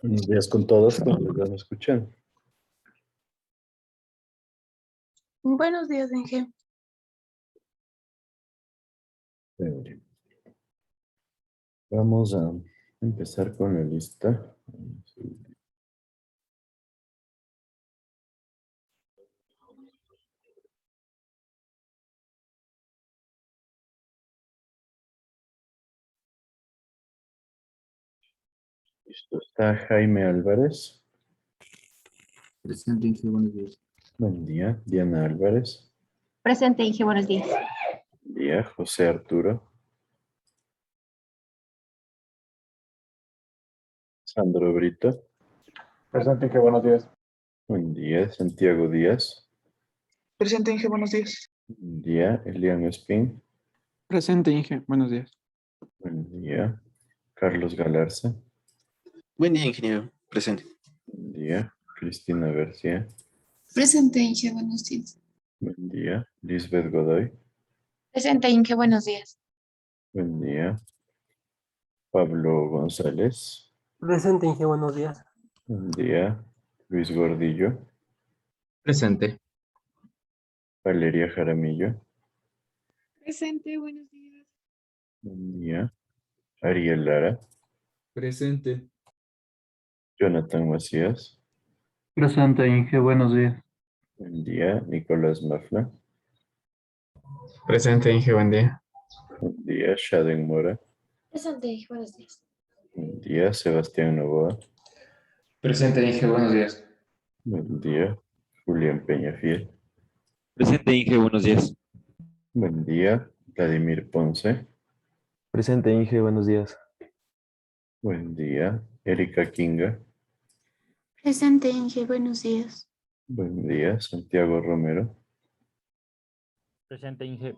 Buenos días con todos, ¿ya me escuchan? Buenos días, Inge. Chévere. Vamos a empezar con la lista. Listo, está Jaime Álvarez. Presente, Inge, buenos días. Buen día. Diana Álvarez. Presente, Inge, buenos días. Buen día. José Arturo. Sandro Brito. Presente, Inge, buenos días. Buen día. Santiago Díaz. Presente, Inge, buenos días. Buen día. Elian Espín. Presente, Inge. Buenos días. Buen día. Carlos Galarza. Buen día, ingeniero. Presente. Buen día. Cristina García. Presente, Inge, buenos días. Buen día. Lisbeth Godoy. Presente, Inge, buenos días. Buen día. Pablo González. Presente, Inge, buenos días. Buen día. Luis Gordillo. Presente. Valeria Jaramillo. Presente, buenos días. Buen día. Ariel Lara. Presente. Jonathan Macías. Presente, Inge, buenos días. Buen día. Nicolás Mafla. Presente, Inge, buen día. Buen día. Shaden Mora. Presente, Inge, buenos días. Buen día. Sebastián Novoa. Presente, Inge, buenos días. Buen día. Julián Peñafiel. Presente, Inge, buenos días. Buen día. Vladimir Ponce. Presente, Inge, buenos días. Buen día. Erika Kinga. Presente, Inge, buenos días. Buen día. Santiago Romero. Presente, Inge.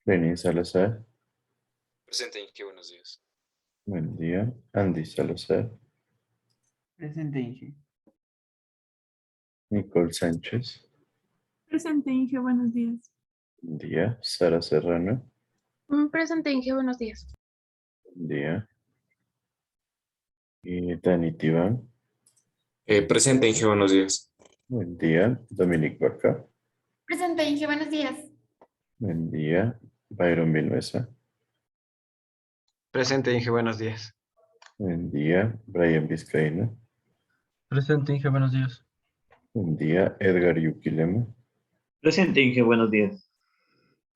Lenin Salazar. Presente, Inge, buenos días. Buen día. Andy Salazar. Presente, Inge. Nicole Sánchez. Presente, Inge, buenos días. Buen día. Sara Serrano. Presente, Inge, buenos días. Buen día. Y Dani Tibán. Presente, Inge, buenos días. Buen día. Dominic Baca. Presente, Inge, buenos días. Buen día. Byron Vinuesa. Presente, Inge, buenos días. Buen día. Brian Vizcaíno. Presente, Inge, buenos días. Buen día. Edgar Yuquilema. Presente, Inge, buenos días.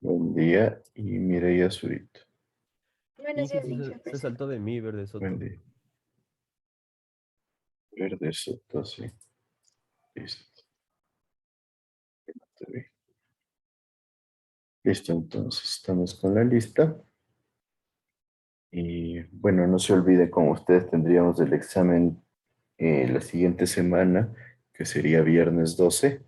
Buen día. Y Mireia Zurito. Buenos días, Inge, Se presente. saltó de mí, Verde Soto. Buen día. Verde Soto, sí. Listo. Está bien. Listo, entonces estamos con la lista. Y bueno, no se olvide, con ustedes tendríamos el examen la siguiente semana, que sería viernes 12.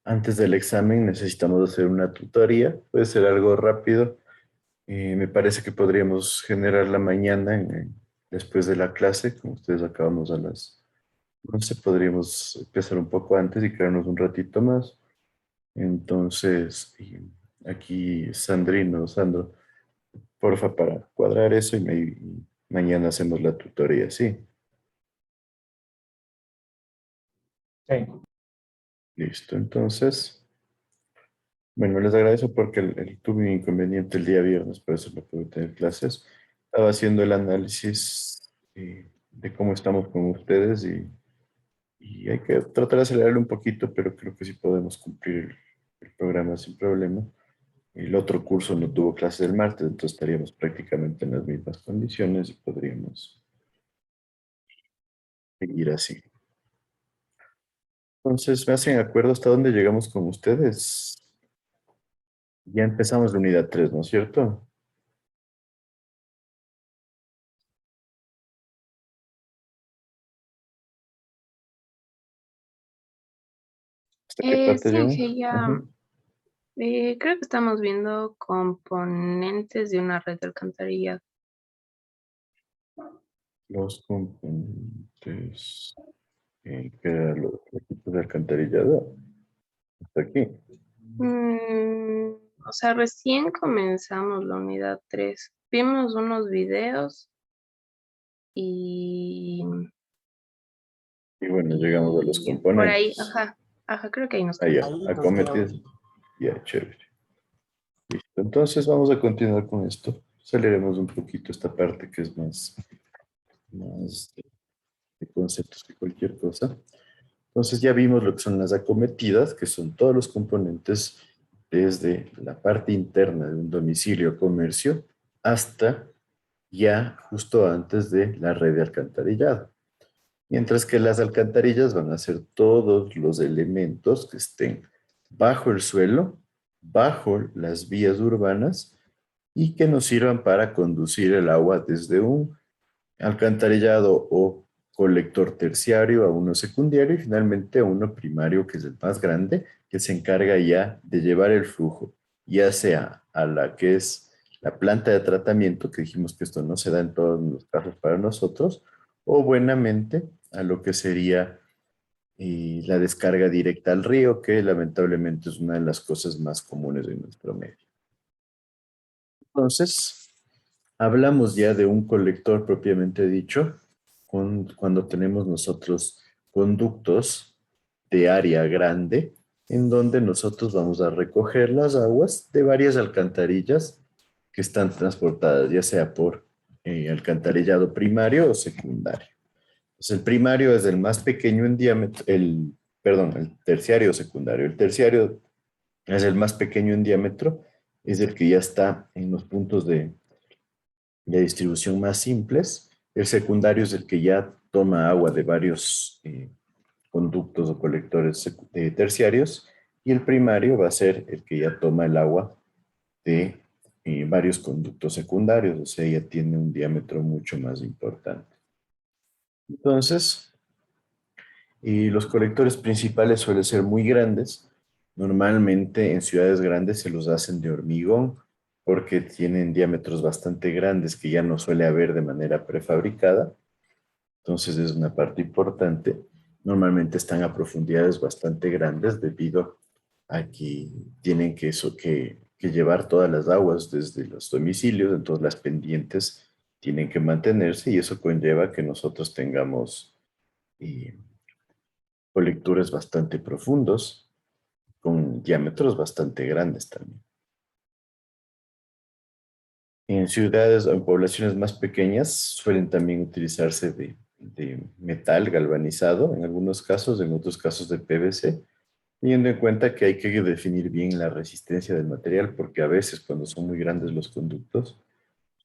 Antes del examen necesitamos hacer una tutoría, puede ser algo rápido. Me parece que podríamos generar la mañana después de la clase, como ustedes acabamos a las 11, podríamos empezar un poco antes y quedarnos un ratito más. Entonces, aquí Sandro, porfa, para cuadrar eso y mañana hacemos la tutoría, ¿sí? Sí. Listo, entonces, bueno, les agradezco porque tuve un inconveniente el día viernes, por eso no pude tener clases. Estaba haciendo el análisis de cómo estamos con ustedes y hay que tratar de acelerarlo un poquito, pero creo que sí podemos cumplir el programa sin problema. El otro curso no tuvo clases el martes, entonces estaríamos prácticamente en las mismas condiciones y podríamos seguir así. Entonces, ¿me hacen acuerdo hasta dónde llegamos con ustedes? Ya empezamos la unidad 3, ¿no es cierto? ¿Hasta qué parte Sí, llegamos? Inge, ya. Ajá. Creo que estamos viendo componentes de una red de alcantarillado. Los componentes que eran los equipos de alcantarillado. Hasta aquí. O sea, recién comenzamos la unidad 3. Vimos unos videos y Y bueno, llegamos a los ya, por ahí, componentes. ajá, creo que ahí nos Ah, ya, quedamos. acometidos. Ya, chévere. Listo. Entonces vamos a continuar con esto. Saliremos un poquito esta parte que es más de conceptos que cualquier cosa. Entonces ya vimos lo que son las acometidas, que son todos los componentes desde la parte interna de un domicilio o comercio hasta ya justo antes de la red de alcantarillado. Mientras que las alcantarillas van a ser todos los elementos que estén bajo el suelo, bajo las vías urbanas y que nos sirvan para conducir el agua desde un alcantarillado o colector terciario a uno secundario y finalmente a uno primario, que es el más grande, que se encarga ya de llevar el flujo, ya sea a la que es la planta de tratamiento, que dijimos que esto no se da en todos los casos para nosotros, o buenamente a lo que sería la descarga directa al río, que lamentablemente es una de las cosas más comunes en nuestro medio. Entonces, hablamos ya de un colector propiamente dicho, cuando tenemos nosotros conductos de área grande, en donde nosotros vamos a recoger las aguas de varias alcantarillas que están transportadas, ya sea por alcantarillado primario o secundario. Pues el primario es el más pequeño en diámetro, el terciario o secundario. El terciario es el más pequeño en diámetro, es el que ya está en los puntos de distribución más simples. El secundario es el que ya toma agua de varios conductos o colectores terciarios. Y el primario va a ser el que ya toma el agua de varios conductos secundarios, o sea, ya tiene un diámetro mucho más importante. Entonces, los colectores principales suelen ser muy grandes. Normalmente en ciudades grandes se los hacen de hormigón porque tienen diámetros bastante grandes que ya no suele haber de manera prefabricada. Entonces es una parte importante. Normalmente están a profundidades bastante grandes debido a que tienen que llevar todas las aguas desde los domicilios, entonces las pendientes tienen que mantenerse y eso conlleva que nosotros tengamos colectores bastante profundos con diámetros bastante grandes también. En ciudades o en poblaciones más pequeñas suelen también utilizarse de metal galvanizado, en algunos casos, en otros casos de PVC, teniendo en cuenta que hay que definir bien la resistencia del material, porque a veces cuando son muy grandes los conductos,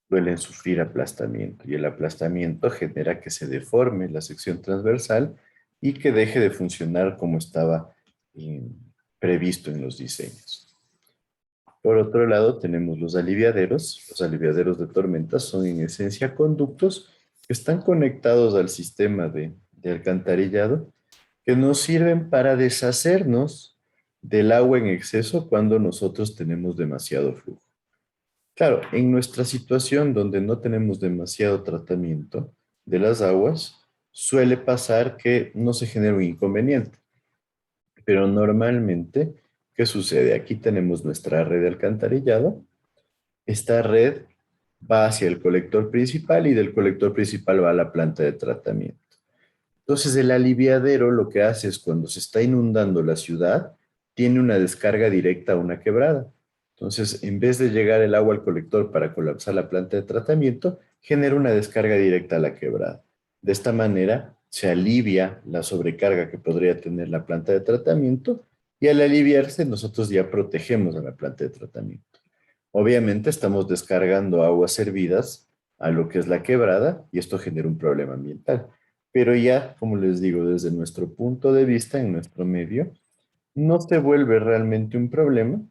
suelen sufrir aplastamiento, y el aplastamiento genera que se deforme la sección transversal y que deje de funcionar como estaba eh, previsto en los diseños. Por otro lado, tenemos los aliviaderos. Los aliviaderos de tormentas son en esencia conductos que están conectados al sistema de alcantarillado que nos sirven para deshacernos del agua en exceso cuando nosotros tenemos demasiado flujo. Claro, en nuestra situación donde no tenemos demasiado tratamiento de las aguas, suele pasar que no se genera un inconveniente. Pero normalmente, ¿qué sucede? Aquí tenemos nuestra red de alcantarillado. Esta red va hacia el colector principal y del colector principal va a la planta de tratamiento. Entonces, el aliviadero lo que hace es cuando se está inundando la ciudad, tiene una descarga directa a una quebrada. Entonces, en vez de llegar el agua al colector para colapsar la planta de tratamiento, genera una descarga directa a la quebrada. De esta manera, se alivia la sobrecarga que podría tener la planta de tratamiento y al aliviarse, nosotros ya protegemos a la planta de tratamiento. Obviamente, estamos descargando aguas hervidas a lo que es la quebrada y esto genera un problema ambiental. Pero ya, como les digo, desde nuestro punto de vista, en nuestro medio, no se vuelve realmente un problema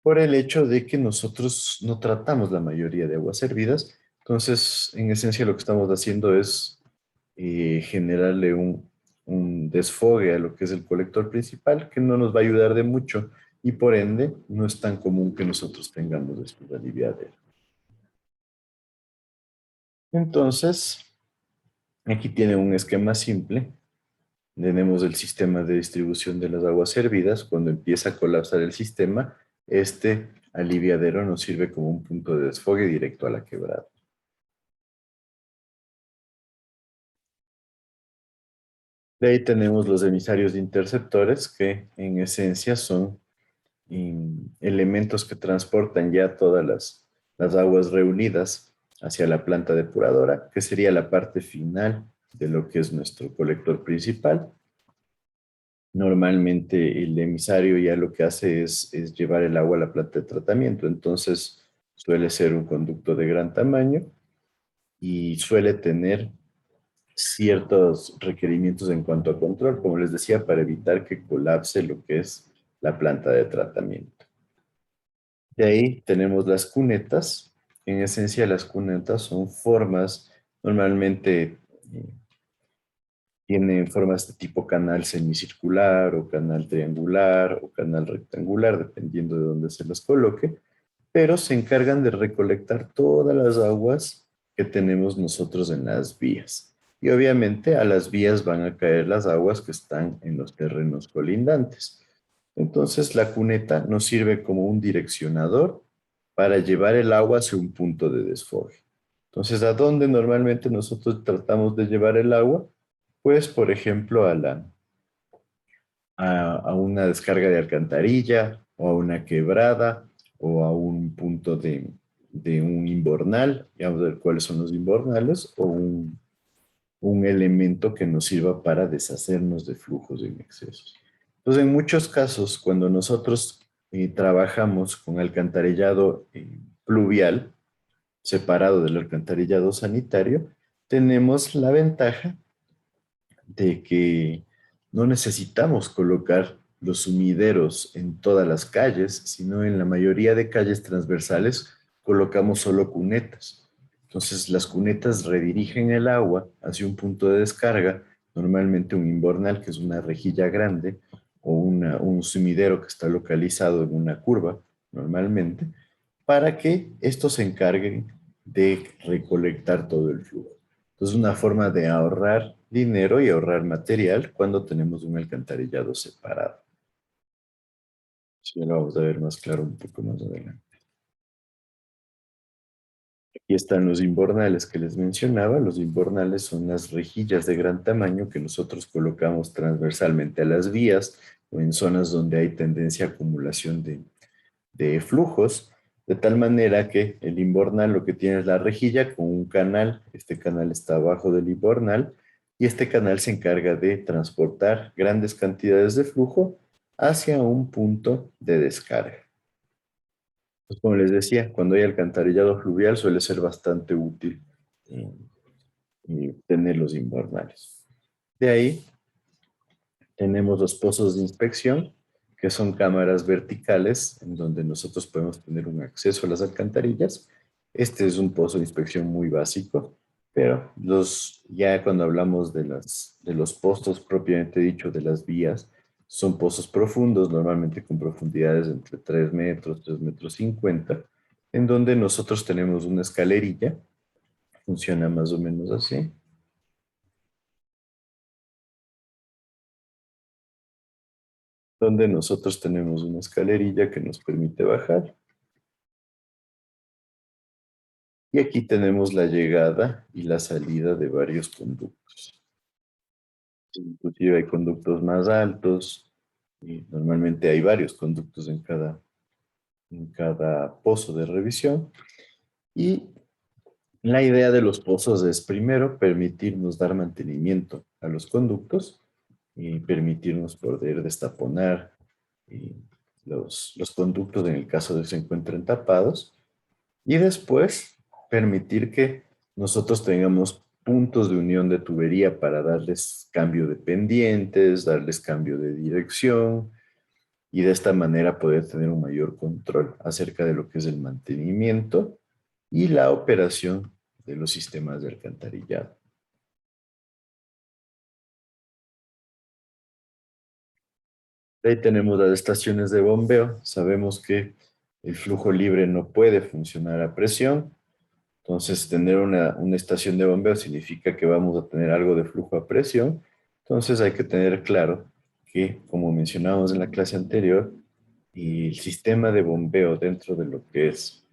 por el hecho de que nosotros no tratamos la mayoría de aguas hervidas. Entonces, en esencia, lo que estamos haciendo es generarle un desfogue a lo que es el colector principal, que no nos va a ayudar de mucho y por ende no es tan común que nosotros tengamos estos aliviaderos. Entonces, aquí tiene un esquema simple. Tenemos el sistema de distribución de las aguas hervidas. Cuando empieza a colapsar el sistema, este aliviadero nos sirve como un punto de desfogue directo a la quebrada. De ahí tenemos los emisarios de interceptores, que en esencia son elementos que transportan ya todas las aguas reunidas hacia la planta depuradora, que sería la parte final de lo que es nuestro colector principal. Normalmente el emisario ya lo que hace es llevar el agua a la planta de tratamiento, entonces suele ser un conducto de gran tamaño y suele tener ciertos requerimientos en cuanto a control, como les decía, para evitar que colapse lo que es la planta de tratamiento. De ahí tenemos las cunetas. En esencia, las cunetas son formas, normalmente tienen formas de tipo canal semicircular o canal triangular o canal rectangular, dependiendo de dónde se las coloque, pero se encargan de recolectar todas las aguas que tenemos nosotros en las vías. Y obviamente a las vías van a caer las aguas que están en los terrenos colindantes. Entonces la cuneta nos sirve como un direccionador para llevar el agua hacia un punto de desfogue. Entonces, ¿a dónde normalmente nosotros tratamos de llevar el agua? Pues, por ejemplo, a una descarga de alcantarilla o a una quebrada o a un punto de un invernal, ya vamos a ver cuáles son los invernales, o un elemento que nos sirva para deshacernos de flujos en exceso. Entonces, en muchos casos, cuando nosotros trabajamos con alcantarillado pluvial, separado del alcantarillado sanitario, tenemos la ventaja de que no necesitamos colocar los sumideros en todas las calles, sino en la mayoría de calles transversales colocamos solo cunetas. Entonces las cunetas redirigen el agua hacia un punto de descarga, normalmente un invernal, que es una rejilla grande, o un sumidero que está localizado en una curva, normalmente, para que estos se encarguen de recolectar todo el flujo. Entonces, una forma de ahorrar dinero y ahorrar material cuando tenemos un alcantarillado separado. Sí, lo vamos a ver más claro un poco más adelante. Aquí están los invernales que les mencionaba. Los invernales son las rejillas de gran tamaño que nosotros colocamos transversalmente a las vías o en zonas donde hay tendencia a acumulación de flujos, de tal manera que el invernal lo que tiene es la rejilla con un canal. Este canal está abajo del invernal y este canal se encarga de transportar grandes cantidades de flujo hacia un punto de descarga. Pues como les decía, cuando hay alcantarillado fluvial suele ser bastante útil tener los invernales. De ahí tenemos los pozos de inspección, que son cámaras verticales en donde nosotros podemos tener un acceso a las alcantarillas. Este es un pozo de inspección muy básico, pero ya cuando hablamos de los pozos propiamente dicho de las vías, son pozos profundos, normalmente con profundidades entre 3 metros, 3 metros 50, en donde nosotros tenemos una escalerilla, funciona más o menos así. Donde nosotros tenemos una escalerilla que nos permite bajar. Y aquí tenemos la llegada y la salida de varios conductos. Inclusive hay conductos más altos y normalmente hay varios conductos en cada pozo de revisión. Y la idea de los pozos es primero permitirnos dar mantenimiento a los conductos y permitirnos poder destaponar los conductos en el caso de que se encuentren tapados. Y después permitir que nosotros tengamos puntos de unión de tubería para darles cambio de pendientes, darles cambio de dirección y de esta manera poder tener un mayor control acerca de lo que es el mantenimiento y la operación de los sistemas de alcantarillado. Ahí tenemos las estaciones de bombeo. Sabemos que el flujo libre no puede funcionar a presión. Entonces, tener una estación de bombeo significa que vamos a tener algo de flujo a presión. Entonces, hay que tener claro que, como mencionábamos en la clase anterior, el sistema de bombeo dentro de lo que es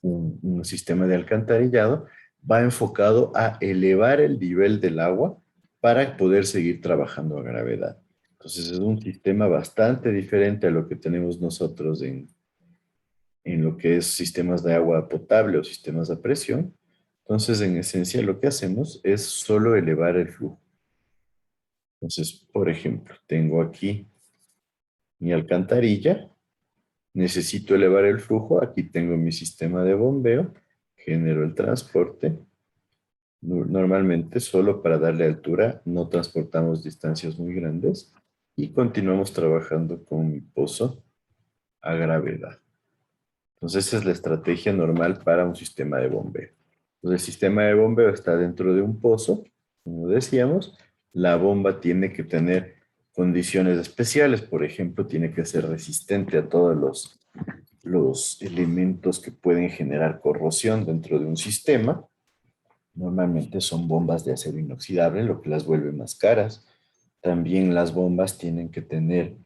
un sistema de alcantarillado va enfocado a elevar el nivel del agua para poder seguir trabajando a gravedad. Entonces es un sistema bastante diferente a lo que tenemos nosotros en lo que es sistemas de agua potable o sistemas a presión. Entonces, en esencia, lo que hacemos es solo elevar el flujo. Entonces, por ejemplo, tengo aquí mi alcantarilla, necesito elevar el flujo, aquí tengo mi sistema de bombeo, genero el transporte. Normalmente, solo para darle altura, no transportamos distancias muy grandes y continuamos trabajando con mi pozo a gravedad. Entonces, esa es la estrategia normal para un sistema de bombeo. Entonces, el sistema de bombeo está dentro de un pozo, como decíamos. La bomba tiene que tener condiciones especiales, por ejemplo, tiene que ser resistente a todos los elementos que pueden generar corrosión dentro de un sistema. Normalmente son bombas de acero inoxidable, lo que las vuelve más caras. También las bombas tienen que tener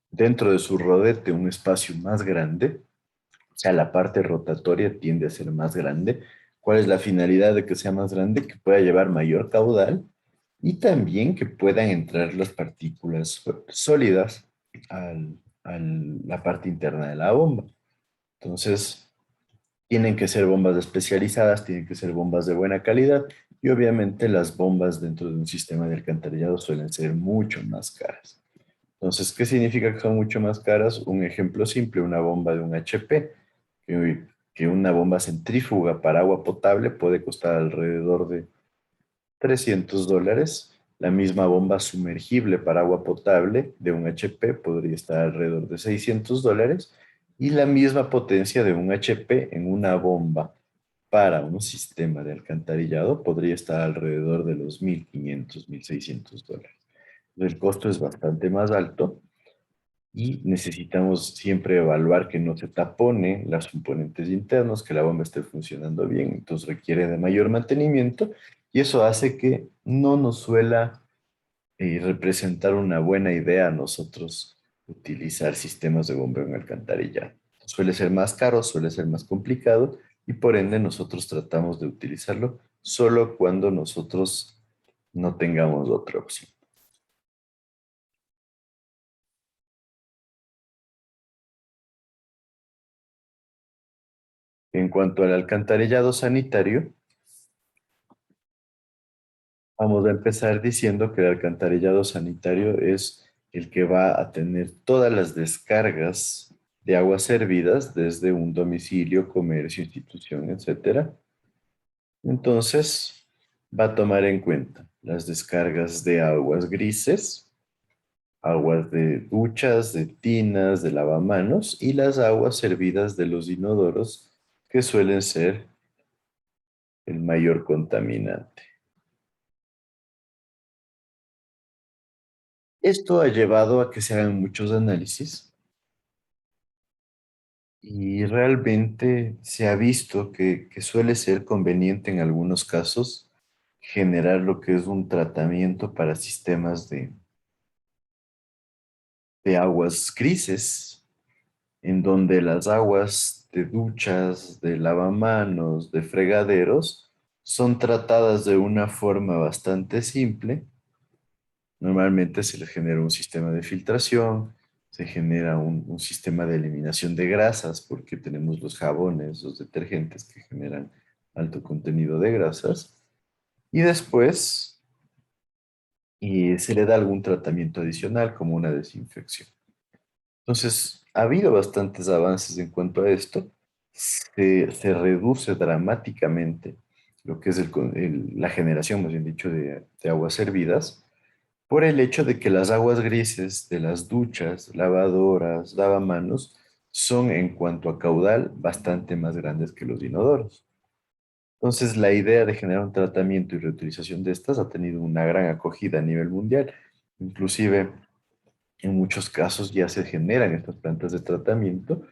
dentro de su rodete un espacio más grande, o sea, la parte rotatoria tiende a ser más grande. ¿Cuál es la finalidad de que sea más grande? Que pueda llevar mayor caudal y también que puedan entrar las partículas sólidas a la parte interna de la bomba. Entonces, tienen que ser bombas especializadas, tienen que ser bombas de buena calidad y obviamente las bombas dentro de un sistema de alcantarillado suelen ser mucho más caras. Entonces, ¿qué significa que son mucho más caras? Un ejemplo simple, una bomba de un HP, que una bomba centrífuga para agua potable puede costar alrededor de $300. La misma bomba sumergible para agua potable de un HP podría estar alrededor de $600 y la misma potencia de un HP en una bomba para un sistema de alcantarillado podría estar alrededor de los $1,500, $1,600. El costo es bastante más alto y necesitamos siempre evaluar que no se tapone las componentes internos, que la bomba esté funcionando bien, entonces requiere de mayor mantenimiento y eso hace que no nos suela representar una buena idea a nosotros utilizar sistemas de bombeo en alcantarillado. Suele ser más caro, suele ser más complicado y por ende nosotros tratamos de utilizarlo solo cuando nosotros no tengamos otra opción. En cuanto al alcantarillado sanitario, vamos a empezar diciendo que el alcantarillado sanitario es el que va a tener todas las descargas de aguas servidas desde un domicilio, comercio, institución, etc. Entonces, va a tomar en cuenta las descargas de aguas grises, aguas de duchas, de tinas, de lavamanos y las aguas servidas de los inodoros, que suelen ser el mayor contaminante. Esto ha llevado a que se hagan muchos análisis y realmente se ha visto que suele ser conveniente en algunos casos generar lo que es un tratamiento para sistemas de aguas grises, en donde las aguas de duchas, de lavamanos, de fregaderos, son tratadas de una forma bastante simple. Normalmente se les genera un sistema de filtración, se genera un sistema de eliminación de grasas, porque tenemos los jabones, los detergentes que generan alto contenido de grasas, y después se le da algún tratamiento adicional como una desinfección. Entonces, ha habido bastantes avances en cuanto a esto. Se reduce dramáticamente lo que es la generación, más bien dicho, de aguas servidas, por el hecho de que las aguas grises de las duchas, lavadoras, lavamanos, son en cuanto a caudal bastante más grandes que los inodoros. Entonces, la idea de generar un tratamiento y reutilización de estas ha tenido una gran acogida a nivel mundial. Inclusive, en muchos casos ya se generan estas plantas de tratamiento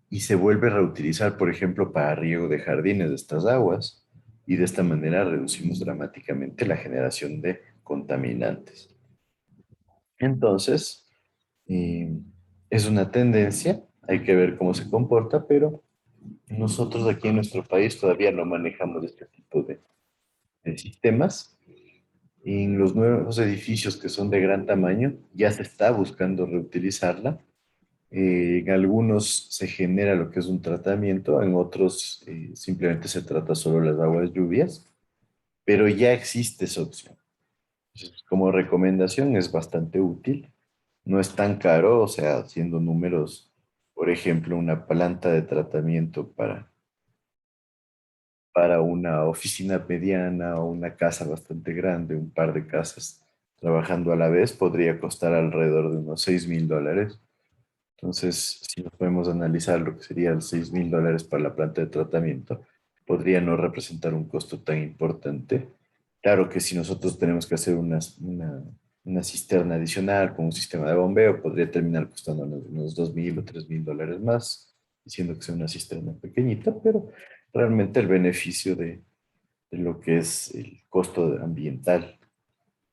y se vuelve a reutilizar, por ejemplo, para riego de jardines de estas aguas, y de esta manera reducimos dramáticamente la generación de contaminantes. Entonces, es una tendencia, hay que ver cómo se comporta, pero nosotros aquí en nuestro país todavía no manejamos este tipo sistemas. En los nuevos edificios que son de gran tamaño ya se está buscando reutilizarla. En algunos se genera lo que es un tratamiento, en otros simplemente se trata solo las aguas lluvias, pero ya existe esa opción. Entonces, como recomendación es bastante útil, no es tan caro, o sea, haciendo números, por ejemplo, una planta de tratamiento para una oficina mediana o una casa bastante grande, un par de casas trabajando a la vez, podría costar alrededor de unos $6,000. Entonces, si nos podemos analizar lo que serían $6,000 para la planta de tratamiento, podría no representar un costo tan importante. Claro que si nosotros tenemos que hacer una cisterna adicional con un sistema de bombeo, podría terminar costando unos $2,000 o $3,000 más, diciendo que sea una cisterna pequeñita, pero realmente el beneficio de lo que es el costo ambiental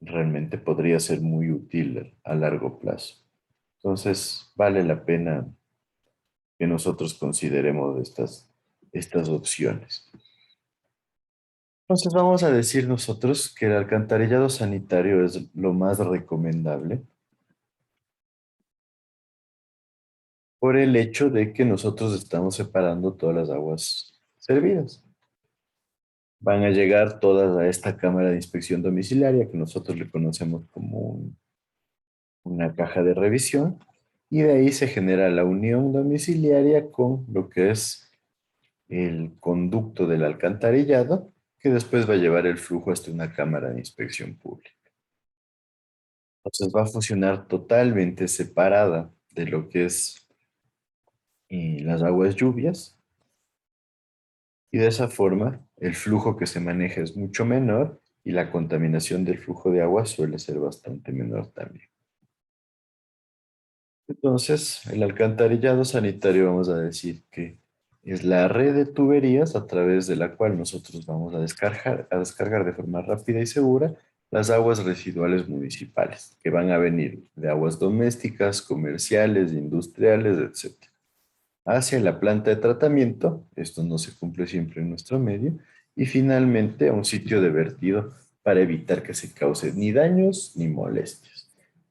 realmente podría ser muy útil a largo plazo. Entonces, vale la pena que nosotros consideremos estas opciones. Entonces, vamos a decir nosotros que el alcantarillado sanitario es lo más recomendable por el hecho de que nosotros estamos separando todas las aguas servidas. Van a llegar todas a esta cámara de inspección domiciliaria que nosotros le conocemos como una caja de revisión, y de ahí se genera la unión domiciliaria con lo que es el conducto del alcantarillado, que después va a llevar el flujo hasta una cámara de inspección pública. Entonces va a funcionar totalmente separada de lo que es las aguas lluvias, y de esa forma el flujo que se maneja es mucho menor y la contaminación del flujo de agua suele ser bastante menor también. Entonces, el alcantarillado sanitario vamos a decir que es la red de tuberías a través de la cual nosotros vamos a descargar de forma rápida y segura las aguas residuales municipales, que van a venir de aguas domésticas, comerciales, industriales, etc. Hacia la planta de tratamiento, esto no se cumple siempre en nuestro medio, y finalmente a un sitio de vertido para evitar que se causen ni daños ni molestias.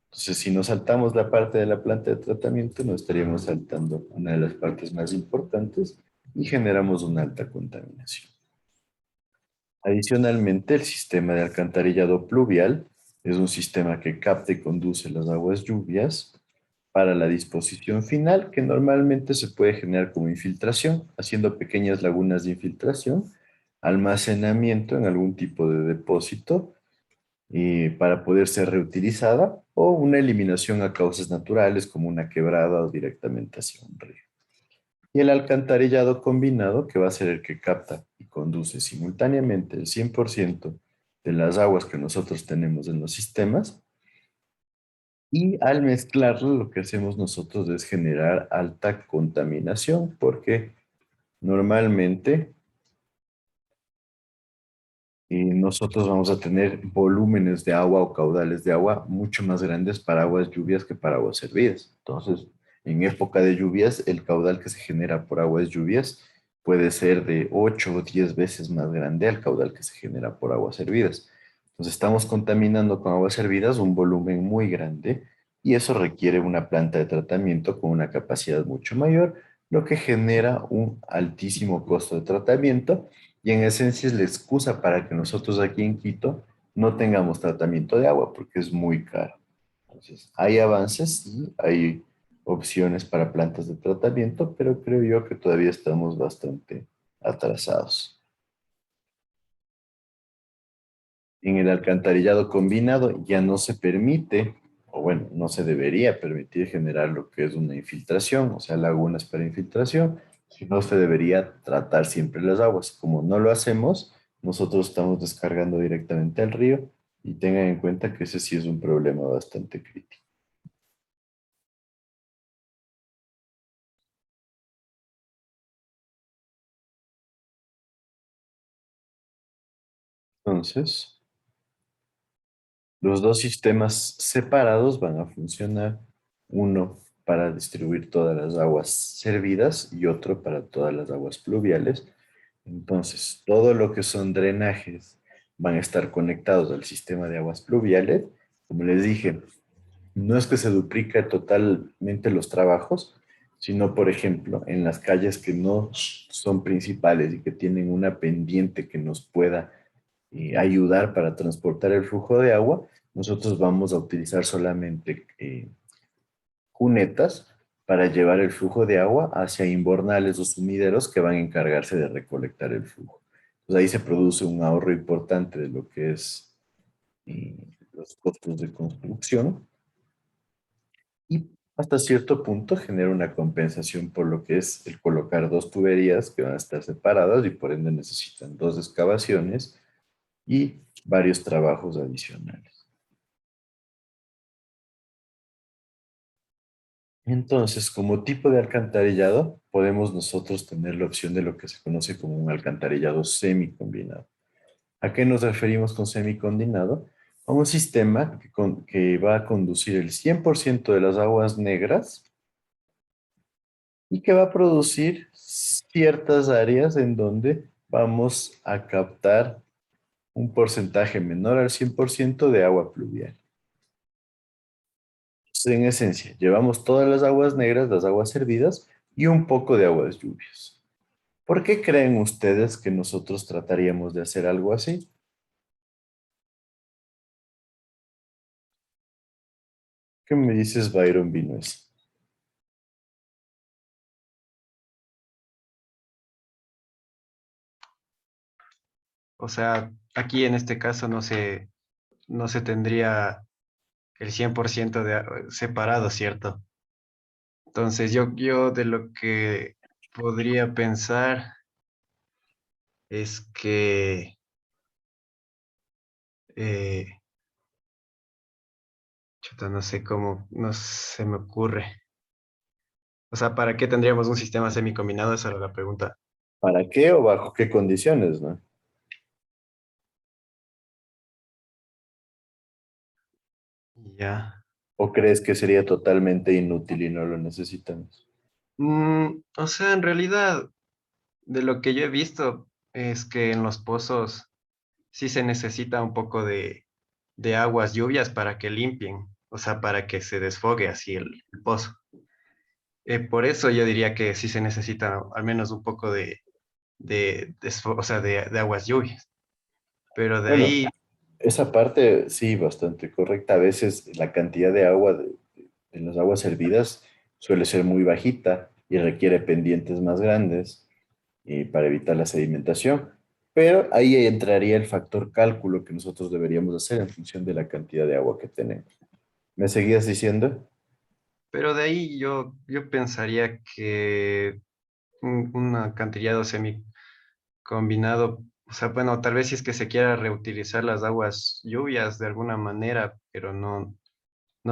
Entonces, si nos saltamos la parte de la planta de tratamiento, nos estaríamos saltando una de las partes más importantes y generamos una alta contaminación. Adicionalmente, el sistema de alcantarillado pluvial es un sistema que capta y conduce las aguas lluvias para la disposición final, que normalmente se puede generar como infiltración, haciendo pequeñas lagunas de infiltración, almacenamiento en algún tipo de depósito para poder ser reutilizada, o una eliminación a causas naturales como una quebrada o directamente hacia un río. Y el alcantarillado combinado, que va a ser el que capta y conduce simultáneamente el 100% de las aguas que nosotros tenemos en los sistemas, y al mezclarlo lo que hacemos nosotros es generar alta contaminación, porque normalmente nosotros vamos a tener volúmenes de agua o caudales de agua mucho más grandes para aguas lluvias que para aguas servidas. Entonces, en época de lluvias, el caudal que se genera por aguas lluvias puede ser de 8 o 10 veces más grande al caudal que se genera por aguas servidas. Entonces, estamos contaminando con aguas servidas un volumen muy grande, y eso requiere una planta de tratamiento con una capacidad mucho mayor, lo que genera un altísimo costo de tratamiento, y en esencia es la excusa para que nosotros aquí en Quito no tengamos tratamiento de agua, porque es muy caro. Entonces, hay avances y hay opciones para plantas de tratamiento, pero creo yo que todavía estamos bastante atrasados. En el alcantarillado combinado ya no se permite, o bueno, no se debería permitir generar lo que es una infiltración, o sea, lagunas para infiltración, sino se debería tratar siempre las aguas. Como no lo hacemos, nosotros estamos descargando directamente al río, y tengan en cuenta que ese sí es un problema bastante crítico. Entonces, los dos sistemas separados van a funcionar, uno para distribuir todas las aguas servidas y otro para todas las aguas pluviales. Entonces, todo lo que son drenajes van a estar conectados al sistema de aguas pluviales. Como les dije, no es que se duplique totalmente los trabajos, sino, por ejemplo, en las calles que no son principales y que tienen una pendiente que nos pueda ayudar para transportar el flujo de agua, nosotros vamos a utilizar solamente cunetas para llevar el flujo de agua hacia invernales o sumideros que van a encargarse de recolectar el flujo. Pues ahí se produce un ahorro importante de lo que es los costos de construcción y hasta cierto punto genera una compensación por lo que es el colocar dos tuberías que van a estar separadas y por ende necesitan dos excavaciones y varios trabajos adicionales. Entonces, como tipo de alcantarillado, podemos nosotros tener la opción de lo que se conoce como un alcantarillado semicombinado. ¿A qué nos referimos con semicombinado? A un sistema que va a conducir el 100% de las aguas negras y que va a producir ciertas áreas en donde vamos a captar un porcentaje menor al 100% de agua pluvial. En esencia, llevamos todas las aguas negras, las aguas servidas y un poco de aguas lluvias. ¿Por qué creen ustedes que nosotros trataríamos de hacer algo así? ¿Qué me dices, Byron Vinuesa? O sea, aquí en este caso no se tendría el 100% separado, ¿cierto? Entonces, yo de lo que podría pensar es que, eh, chuta, no sé cómo, no se me ocurre. O sea, ¿para qué tendríamos un sistema semicombinado? Esa era la pregunta. ¿Para qué o bajo qué condiciones, no? Ya. ¿O crees que sería totalmente inútil y no lo necesitamos? O sea, en realidad, de lo que yo he visto es que en los pozos sí se necesita un poco de aguas lluvias para que limpien, o sea, para que se desfogue así el pozo. Por eso yo diría que sí se necesita al menos un poco o sea, de aguas lluvias. Pero de Bueno, ahí, esa parte sí, bastante correcta. A veces la cantidad de agua en las aguas hervidas suele ser muy bajita y requiere pendientes más grandes para evitar la sedimentación. Pero ahí entraría el factor cálculo que nosotros deberíamos hacer en función de la cantidad de agua que tenemos. ¿Me seguías diciendo? pero de ahí yo pensaría que un acantilado semi combinado, o sea, bueno, tal vez si es que se quiera reutilizar las aguas lluvias de alguna manera, pero no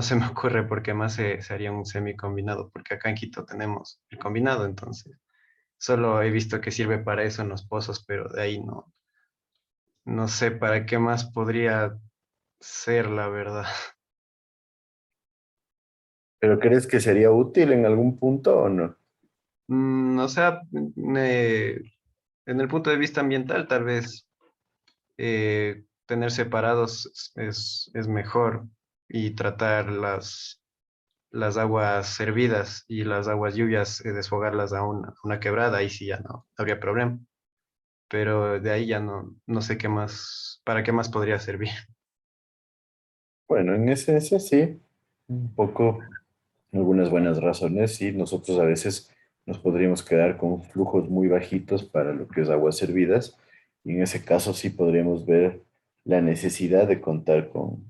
se me ocurre por qué más se haría un semi combinado, porque acá en Quito tenemos el combinado, entonces solo he visto que sirve para eso en los pozos, pero de ahí no sé para qué más podría ser, la verdad. ¿Pero crees que sería útil en algún punto o no? O sea, en el punto de vista ambiental, tal vez tener separados es mejor y tratar las aguas servidas y las aguas lluvias, desfogarlas a una quebrada, ahí sí ya no habría problema. Pero de ahí ya no sé qué más, para qué más podría servir. Bueno, en esencia sí, un poco, algunas buenas razones, sí, nosotros a veces nos podríamos quedar con flujos muy bajitos para lo que es aguas servidas, y en ese caso sí podríamos ver la necesidad de contar con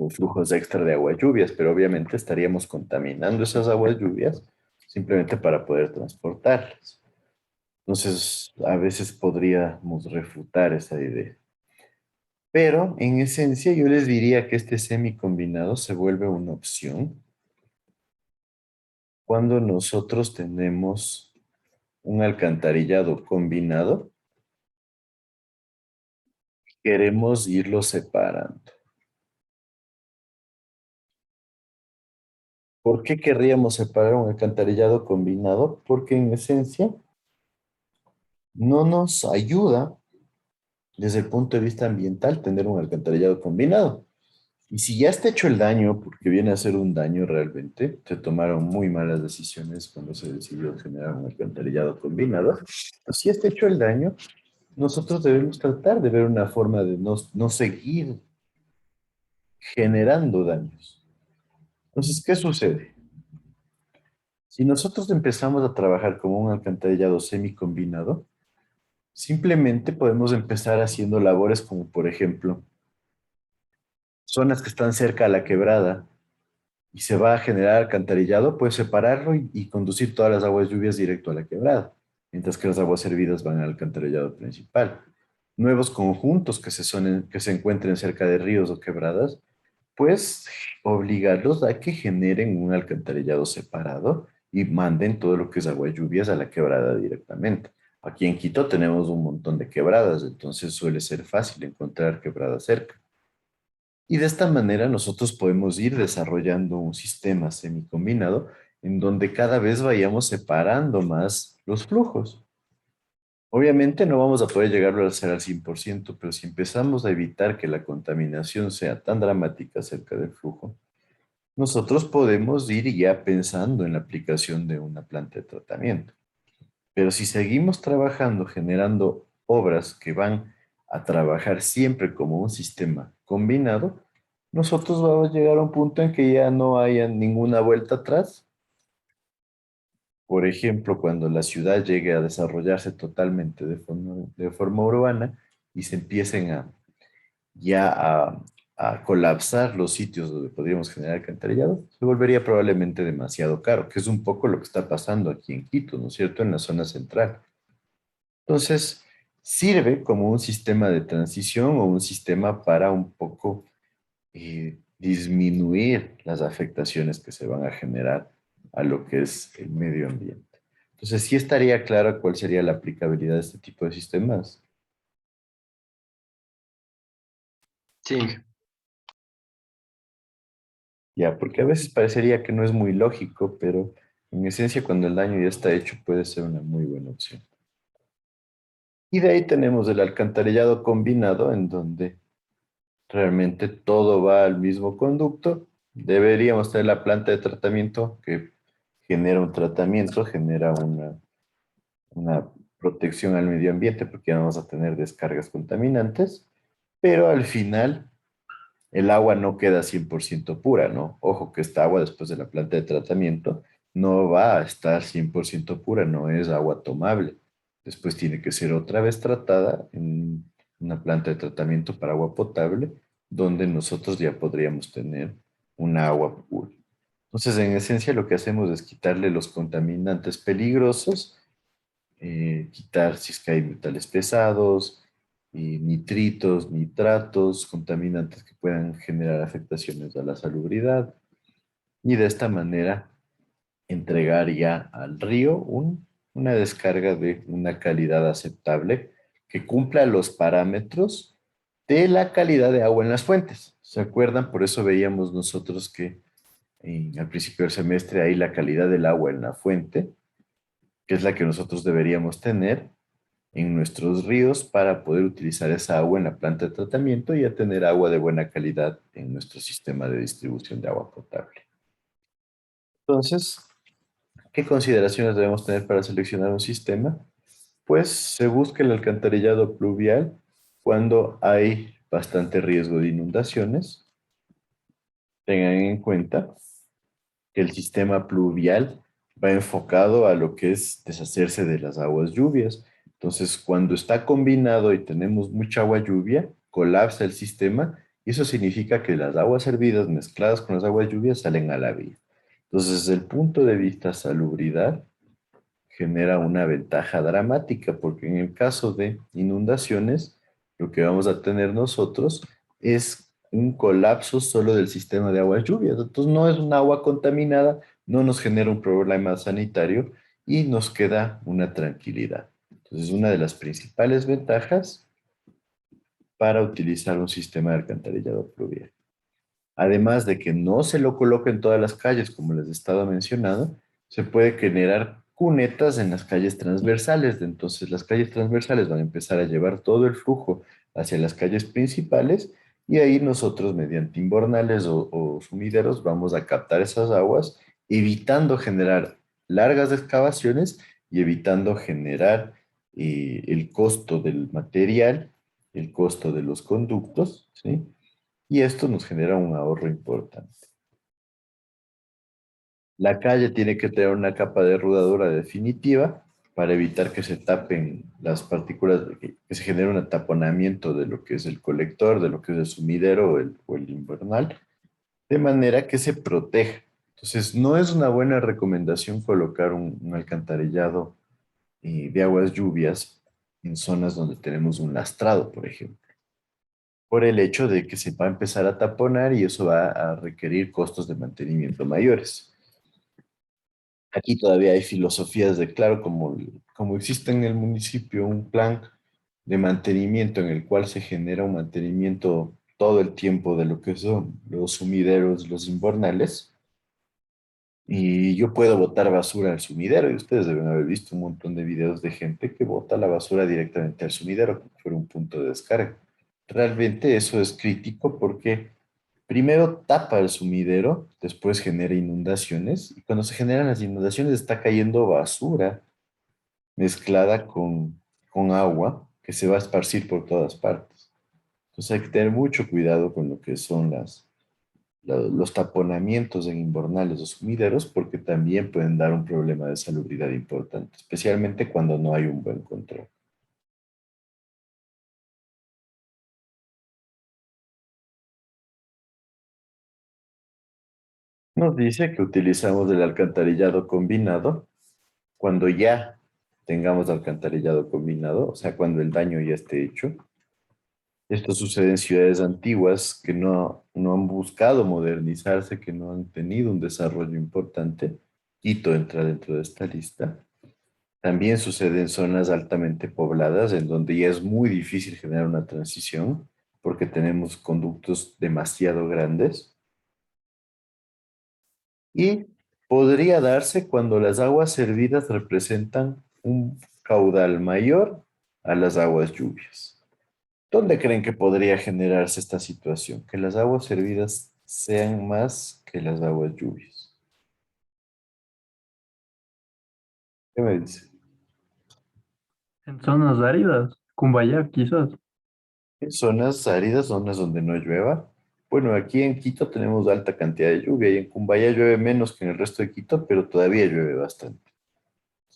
flujos extra de aguas lluvias, pero obviamente estaríamos contaminando esas aguas lluvias simplemente para poder transportarlas. Entonces, a veces podríamos refutar esa idea. Pero en esencia yo les diría que este semicombinado se vuelve una opción cuando nosotros tenemos un alcantarillado combinado, queremos irlo separando. ¿Por qué querríamos separar un alcantarillado combinado? Porque en esencia no nos ayuda desde el punto de vista ambiental, tener un alcantarillado combinado. Y si ya está hecho el daño, porque viene a ser un daño realmente, se tomaron muy malas decisiones cuando se decidió generar un alcantarillado combinado, pues si está hecho el daño, nosotros debemos tratar de ver una forma de no seguir generando daños. Entonces, ¿qué sucede? Si nosotros empezamos a trabajar como un alcantarillado semicombinado, simplemente podemos empezar haciendo labores como, por ejemplo, zonas que están cerca a la quebrada y se va a generar alcantarillado, puedes separarlo y conducir todas las aguas lluvias directo a la quebrada, mientras que las aguas servidas van al alcantarillado principal. Nuevos conjuntos que se encuentren cerca de ríos o quebradas, pues obligarlos a que generen un alcantarillado separado y manden todo lo que es agua lluvias a la quebrada directamente. Aquí en Quito tenemos un montón de quebradas, entonces suele ser fácil encontrar quebradas cerca. Y de esta manera nosotros podemos ir desarrollando un sistema semicombinado en donde cada vez vayamos separando más los flujos. Obviamente no vamos a poder llegarlo a hacer al 100%, pero si empezamos a evitar que la contaminación sea tan dramática cerca del flujo, nosotros podemos ir ya pensando en la aplicación de una planta de tratamiento. Pero si seguimos trabajando, generando obras que van a trabajar siempre como un sistema combinado, nosotros vamos a llegar a un punto en que ya no haya ninguna vuelta atrás. Por ejemplo, cuando la ciudad llegue a desarrollarse totalmente de forma urbana y se empiecen ya a colapsar los sitios donde podríamos generar alcantarillado, se volvería probablemente demasiado caro, que es un poco lo que está pasando aquí en Quito, ¿no es cierto?, en la zona central. Entonces, sirve como un sistema de transición o un sistema para un poco disminuir las afectaciones que se van a generar a lo que es el medio ambiente. Entonces, sí estaría claro cuál sería la aplicabilidad de este tipo de sistemas. Sí, Ya, porque a veces parecería que no es muy lógico, pero en esencia cuando el daño ya está hecho puede ser una muy buena opción. Y de ahí tenemos el alcantarillado combinado en donde realmente todo va al mismo conducto. Deberíamos tener la planta de tratamiento que genera un tratamiento, genera una protección al medio ambiente porque ya no vamos a tener descargas contaminantes, pero al final el agua no queda 100% pura, ¿no? Ojo que esta agua después de la planta de tratamiento no va a estar 100% pura, no es agua tomable. Después tiene que ser otra vez tratada en una planta de tratamiento para agua potable, donde nosotros ya podríamos tener una agua pura. Entonces, en esencia, lo que hacemos es quitarle los contaminantes peligrosos, quitar si es que hay metales pesados, nitritos, nitratos, contaminantes que puedan generar afectaciones a la salubridad, y de esta manera entregar ya al río una descarga de una calidad aceptable que cumpla los parámetros de la calidad de agua en las fuentes. ¿Se acuerdan? Por eso veíamos nosotros que al principio del semestre hay la calidad del agua en la fuente, que es la que nosotros deberíamos tener en nuestros ríos para poder utilizar esa agua en la planta de tratamiento y a tener agua de buena calidad en nuestro sistema de distribución de agua potable. Entonces, ¿qué consideraciones debemos tener para seleccionar un sistema? Pues se busca el alcantarillado pluvial cuando hay bastante riesgo de inundaciones. Tengan en cuenta que el sistema pluvial va enfocado a lo que es deshacerse de las aguas lluvias. Entonces, cuando está combinado y tenemos mucha agua lluvia, colapsa el sistema y eso significa que las aguas hervidas mezcladas con las aguas lluvias salen a la vía. Entonces, desde el punto de vista salubridad, genera una ventaja dramática porque en el caso de inundaciones, lo que vamos a tener nosotros es un colapso solo del sistema de aguas lluvias. Entonces no es un agua contaminada, no nos genera un problema sanitario y nos queda una tranquilidad. Entonces una de las principales ventajas para utilizar un sistema de alcantarillado pluvial. Además de que no se lo coloque en todas las calles, como les he estado mencionando, se puede generar cunetas en las calles transversales. Entonces las calles transversales van a empezar a llevar todo el flujo hacia las calles principales y ahí nosotros mediante invernales o sumideros vamos a captar esas aguas, evitando generar largas excavaciones y evitando generar el costo del material, el costo de los conductos, ¿sí? Y esto nos genera un ahorro importante. La calle tiene que tener una capa de rodadura definitiva para evitar que se tapen las partículas, que se genere un ataponamiento de lo que es el colector, de lo que es el sumidero o el invernal, de manera que se proteja. Entonces, no es una buena recomendación colocar un alcantarillado de aguas lluvias en zonas donde tenemos un lastrado, por ejemplo, por el hecho de que se va a empezar a taponar y eso va a requerir costos de mantenimiento mayores. Aquí todavía hay filosofías de, claro, como existe en el municipio un plan de mantenimiento en el cual se genera un mantenimiento todo el tiempo de lo que son los sumideros, los invernales, y yo puedo botar basura al sumidero, y ustedes deben haber visto un montón de videos de gente que bota la basura directamente al sumidero, como si fuera un punto de descarga. Realmente eso es crítico porque primero tapa el sumidero, después genera inundaciones, y cuando se generan las inundaciones está cayendo basura mezclada con agua que se va a esparcir por todas partes. Entonces hay que tener mucho cuidado con lo que son los taponamientos en invernales o sumideros, porque también pueden dar un problema de salubridad importante, especialmente cuando no hay un buen control. Nos dice que utilizamos el alcantarillado combinado cuando ya tengamos alcantarillado combinado, o sea, cuando el daño ya esté hecho. Esto sucede en ciudades antiguas que no han buscado modernizarse, que no han tenido un desarrollo importante. Quito entra dentro de esta lista. También sucede en zonas altamente pobladas, en donde ya es muy difícil generar una transición, porque tenemos conductos demasiado grandes. Y podría darse cuando las aguas servidas representan un caudal mayor a las aguas lluvias. ¿Dónde creen que podría generarse esta situación? Que las aguas servidas sean más que las aguas lluvias. ¿Qué me dice? En zonas áridas, Cumbayá quizás. En zonas áridas, zonas donde no llueva. Bueno, aquí en Quito tenemos alta cantidad de lluvia y en Cumbaya llueve menos que en el resto de Quito, pero todavía llueve bastante.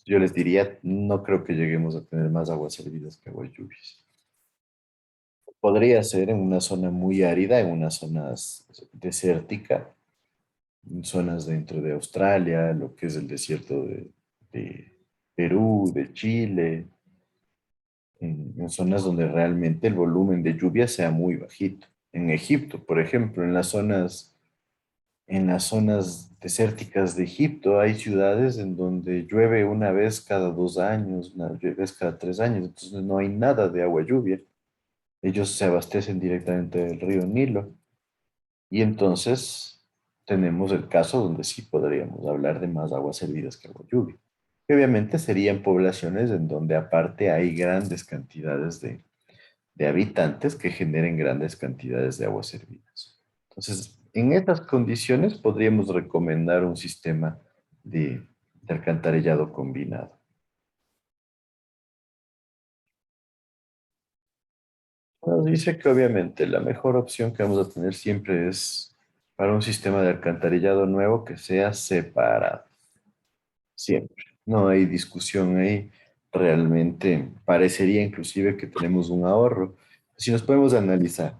Yo les diría, no creo que lleguemos a tener más aguas servidas que aguas lluvias. Podría ser en una zona muy árida, en una zona desértica, en zonas dentro de Australia, lo que es el desierto de Perú, de Chile, en zonas donde realmente el volumen de lluvia sea muy bajito. En Egipto, por ejemplo, en las zonas desérticas de Egipto hay ciudades en donde llueve una vez cada 2 años, una vez cada 3 años, entonces no hay nada de agua lluvia. Ellos se abastecen directamente del río Nilo. Y entonces tenemos el caso donde sí podríamos hablar de más aguas servidas que agua lluvia. Que obviamente serían poblaciones en donde aparte hay grandes cantidades de habitantes que generen grandes cantidades de aguas servidas. Entonces, en estas condiciones podríamos recomendar un sistema de alcantarillado combinado. Nos dice que obviamente la mejor opción que vamos a tener siempre es para un sistema de alcantarillado nuevo que sea separado. Siempre. No hay discusión ahí. Realmente parecería inclusive que tenemos un ahorro. Si nos podemos analizar,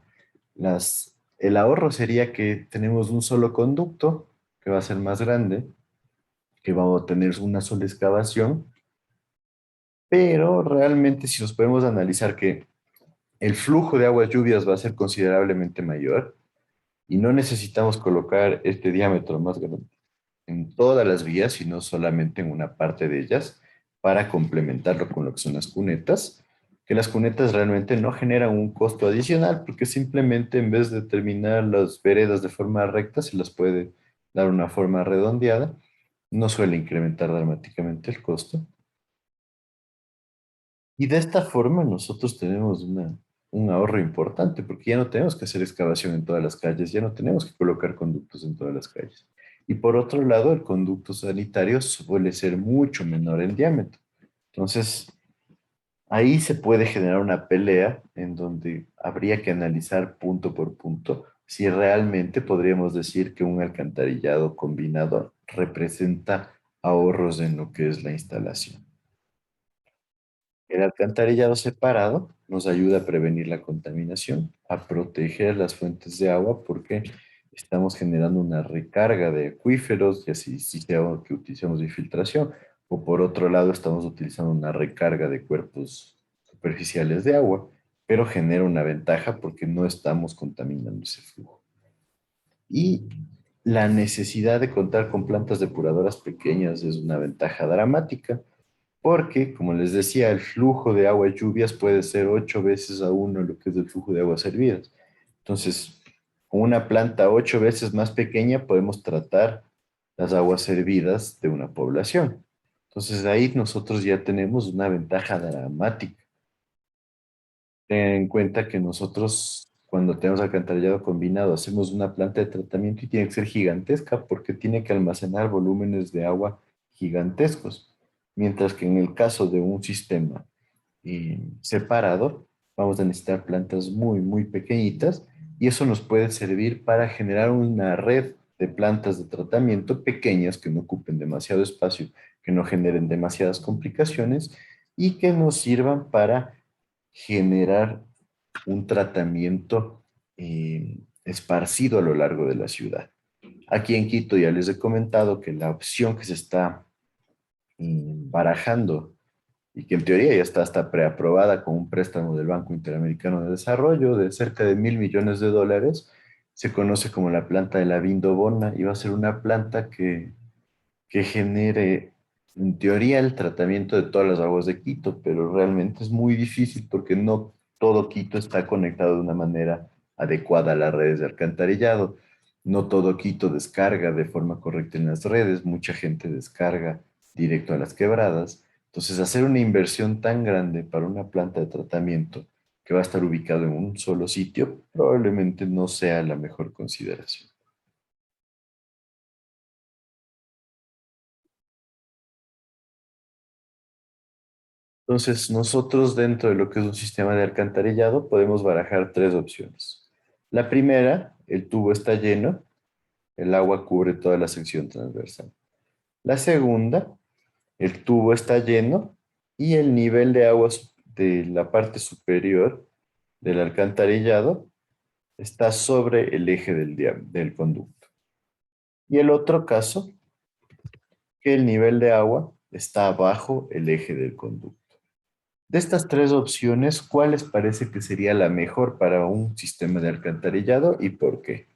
el ahorro sería que tenemos un solo conducto que va a ser más grande, que va a tener una sola excavación, pero realmente si nos podemos analizar que el flujo de aguas lluvias va a ser considerablemente mayor y no necesitamos colocar este diámetro más grande en todas las vías, sino solamente en una parte de ellas para complementarlo con lo que son las cunetas, que las cunetas realmente no generan un costo adicional porque simplemente en vez de terminar las veredas de forma recta, se las puede dar una forma redondeada no suele incrementar dramáticamente el costo. Y de esta forma nosotros tenemos un ahorro importante porque ya no tenemos que hacer excavación en todas las calles, ya no tenemos que colocar conductos en todas las calles. Y por otro lado, el conducto sanitario suele ser mucho menor en diámetro. Entonces, ahí se puede generar una pelea en donde habría que analizar punto por punto si realmente podríamos decir que un alcantarillado combinado representa ahorros en lo que es la instalación. El alcantarillado separado nos ayuda a prevenir la contaminación, a proteger las fuentes de agua porque estamos generando una recarga de acuíferos, ya si sea que utilicemos de filtración, o por otro lado estamos utilizando una recarga de cuerpos superficiales de agua, pero genera una ventaja porque no estamos contaminando ese flujo. Y la necesidad de contar con plantas depuradoras pequeñas es una ventaja dramática porque, como les decía, el flujo de agua y lluvias puede ser 8 veces a 1 lo que es el flujo de aguas hervidas. Entonces, con una planta 8 veces más pequeña podemos tratar las aguas hervidas de una población. Entonces, ahí nosotros ya tenemos una ventaja dramática. Ten en cuenta que nosotros, cuando tenemos alcantarillado combinado, hacemos una planta de tratamiento y tiene que ser gigantesca porque tiene que almacenar volúmenes de agua gigantescos. Mientras que en el caso de un sistema separado, vamos a necesitar plantas muy, muy pequeñitas y eso nos puede servir para generar una red de plantas de tratamiento pequeñas que no ocupen demasiado espacio, que no generen demasiadas complicaciones y que nos sirvan para generar un tratamiento esparcido a lo largo de la ciudad. Aquí en Quito ya les he comentado que la opción que se está barajando y que en teoría ya está hasta preaprobada con un préstamo del Banco Interamericano de Desarrollo de cerca de $1.000 millones, se conoce como la planta de la Vindobona y va a ser una planta que genere, en teoría, el tratamiento de todas las aguas de Quito, pero realmente es muy difícil porque no todo Quito está conectado de una manera adecuada a las redes de alcantarillado. No todo Quito descarga de forma correcta en las redes, mucha gente descarga directo a las quebradas. Entonces, hacer una inversión tan grande para una planta de tratamiento que va a estar ubicado en un solo sitio, probablemente no sea la mejor consideración. Entonces, nosotros dentro de lo que es un sistema de alcantarillado podemos barajar 3 opciones. La primera, el tubo está lleno, el agua cubre toda la sección transversal. La segunda, el tubo está lleno y el nivel de agua de la parte superior del alcantarillado está sobre el eje del conducto. Y el otro caso, que el nivel de agua está bajo el eje del conducto. De estas 3 opciones, ¿cuál les parece que sería la mejor para un sistema de alcantarillado y por qué?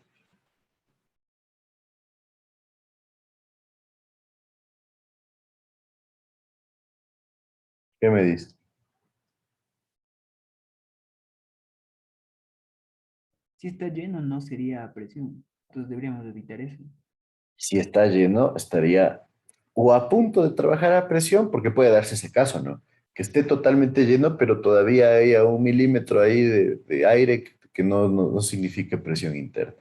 ¿Qué me dice? Si está lleno, no sería a presión. Entonces deberíamos evitar eso. Si está lleno, estaría o a punto de trabajar a presión, porque puede darse ese caso, ¿no? Que esté totalmente lleno, pero todavía hay a 1 milímetro ahí de aire que no significa presión interna.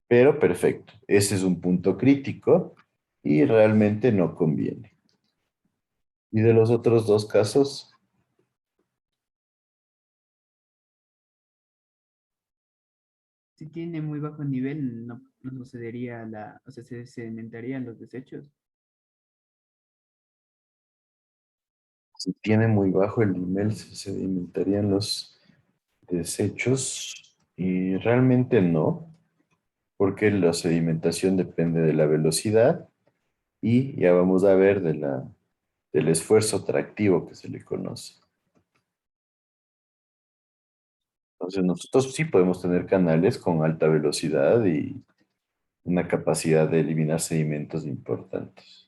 Pero perfecto, ese es un punto crítico y realmente no conviene. Y de los otros 2 casos, Si tiene muy bajo nivel, no sucedería o sea, se sedimentarían los desechos. si tiene muy bajo el nivel, se sedimentarían los desechos y realmente no, porque la sedimentación depende de la velocidad y ya vamos a ver del esfuerzo tractivo que se le conoce. Entonces nosotros sí podemos tener canales con alta velocidad y una capacidad de eliminar sedimentos importantes.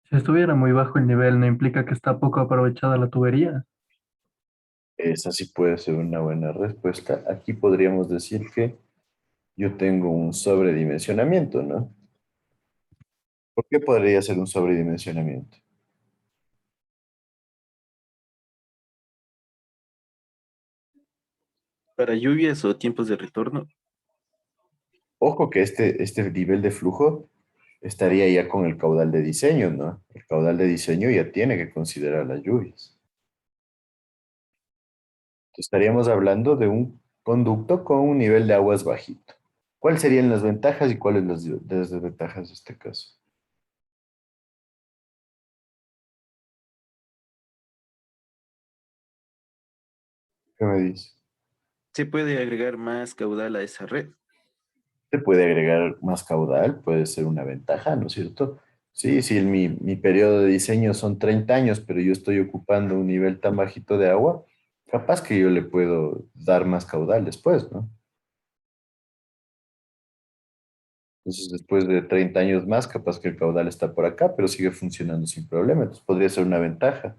Si estuviera muy bajo el nivel, ¿no implica que está poco aprovechada la tubería? Esa sí puede ser una buena respuesta. Aquí podríamos decir que yo tengo un sobredimensionamiento, ¿no? ¿Por qué podría ser un sobredimensionamiento? Para lluvias o tiempos de retorno, Ojo que este nivel de flujo estaría ya con el caudal de diseño, ¿no? El caudal de diseño ya tiene que considerar las lluvias. Estaríamos hablando de un conducto con un nivel de aguas bajito. ¿Cuáles serían las ventajas y cuáles las desventajas de este caso? ¿Qué me dice? se puede agregar más caudal a esa red. Se puede agregar más caudal, puede ser una ventaja, ¿no es cierto? Sí, si mi periodo de diseño son 30 años, pero yo estoy ocupando un nivel tan bajito de agua, capaz que yo le puedo dar más caudal después, ¿no? Entonces, después de 30 años más, capaz que el caudal está por acá, pero sigue funcionando sin problema. Entonces, podría ser una ventaja,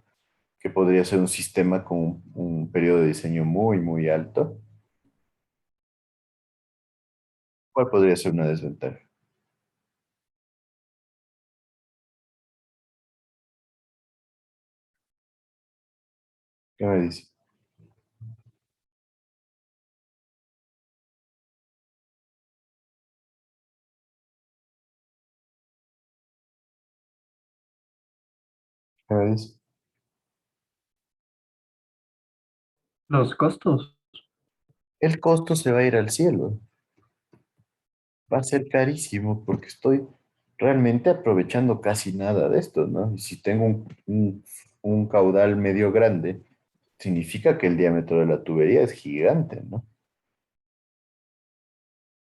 que podría ser un sistema con un periodo de diseño muy, muy alto. ¿Cuál podría ser una desventaja? ¿Qué me dice? ¿Qué me dice? Los costos. El costo se va a ir al cielo. Va a ser carísimo porque estoy realmente aprovechando casi nada de esto, ¿no? Y si tengo un caudal medio grande, significa que el diámetro de la tubería es gigante, ¿no?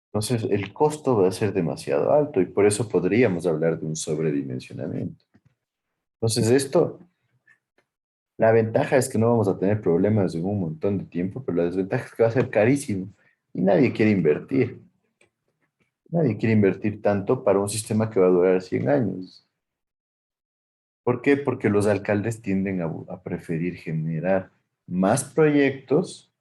Entonces, el costo va a ser demasiado alto y por eso podríamos hablar de un sobredimensionamiento. Entonces, la ventaja es que no vamos a tener problemas en un montón de tiempo, pero la desventaja es que va a ser carísimo y nadie quiere invertir. Nadie quiere invertir tanto para un sistema que va a durar 100 años. ¿Por qué? Porque los alcaldes tienden a preferir generar más proyectos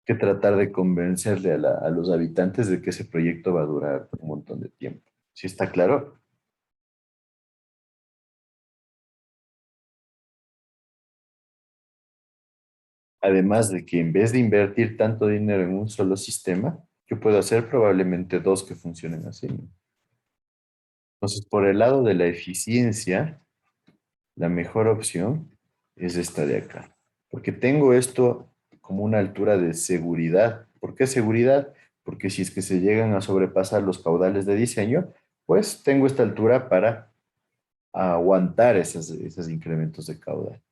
que tratar de convencerle a los habitantes de que ese proyecto va a durar un montón de tiempo. ¿Sí está claro? Además de que en vez de invertir tanto dinero en un solo sistema, yo puedo hacer probablemente dos que funcionen así, ¿no? Entonces, por el lado de la eficiencia, la mejor opción es esta de acá. Porque tengo esto como una altura de seguridad. ¿Por qué seguridad? Porque si es que se llegan a sobrepasar los caudales de diseño, pues tengo esta altura para aguantar esos incrementos de caudal.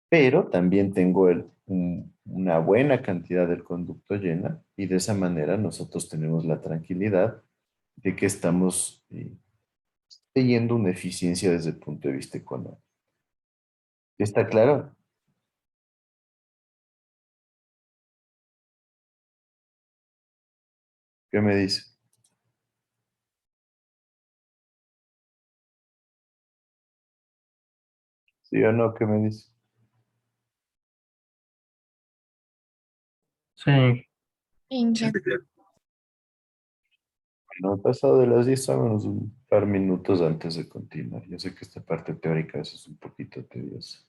Pero también tengo una buena cantidad del conducto llena y de esa manera nosotros tenemos la tranquilidad de que estamos teniendo una eficiencia desde el punto de vista económico. ¿Está claro? ¿Qué me dice? ¿Sí o no? ¿Qué me dice? Sí, Inge. No he pasado de las 10, vámonos un par minutos antes de continuar. Yo sé que esta parte teórica es un poquito tediosa.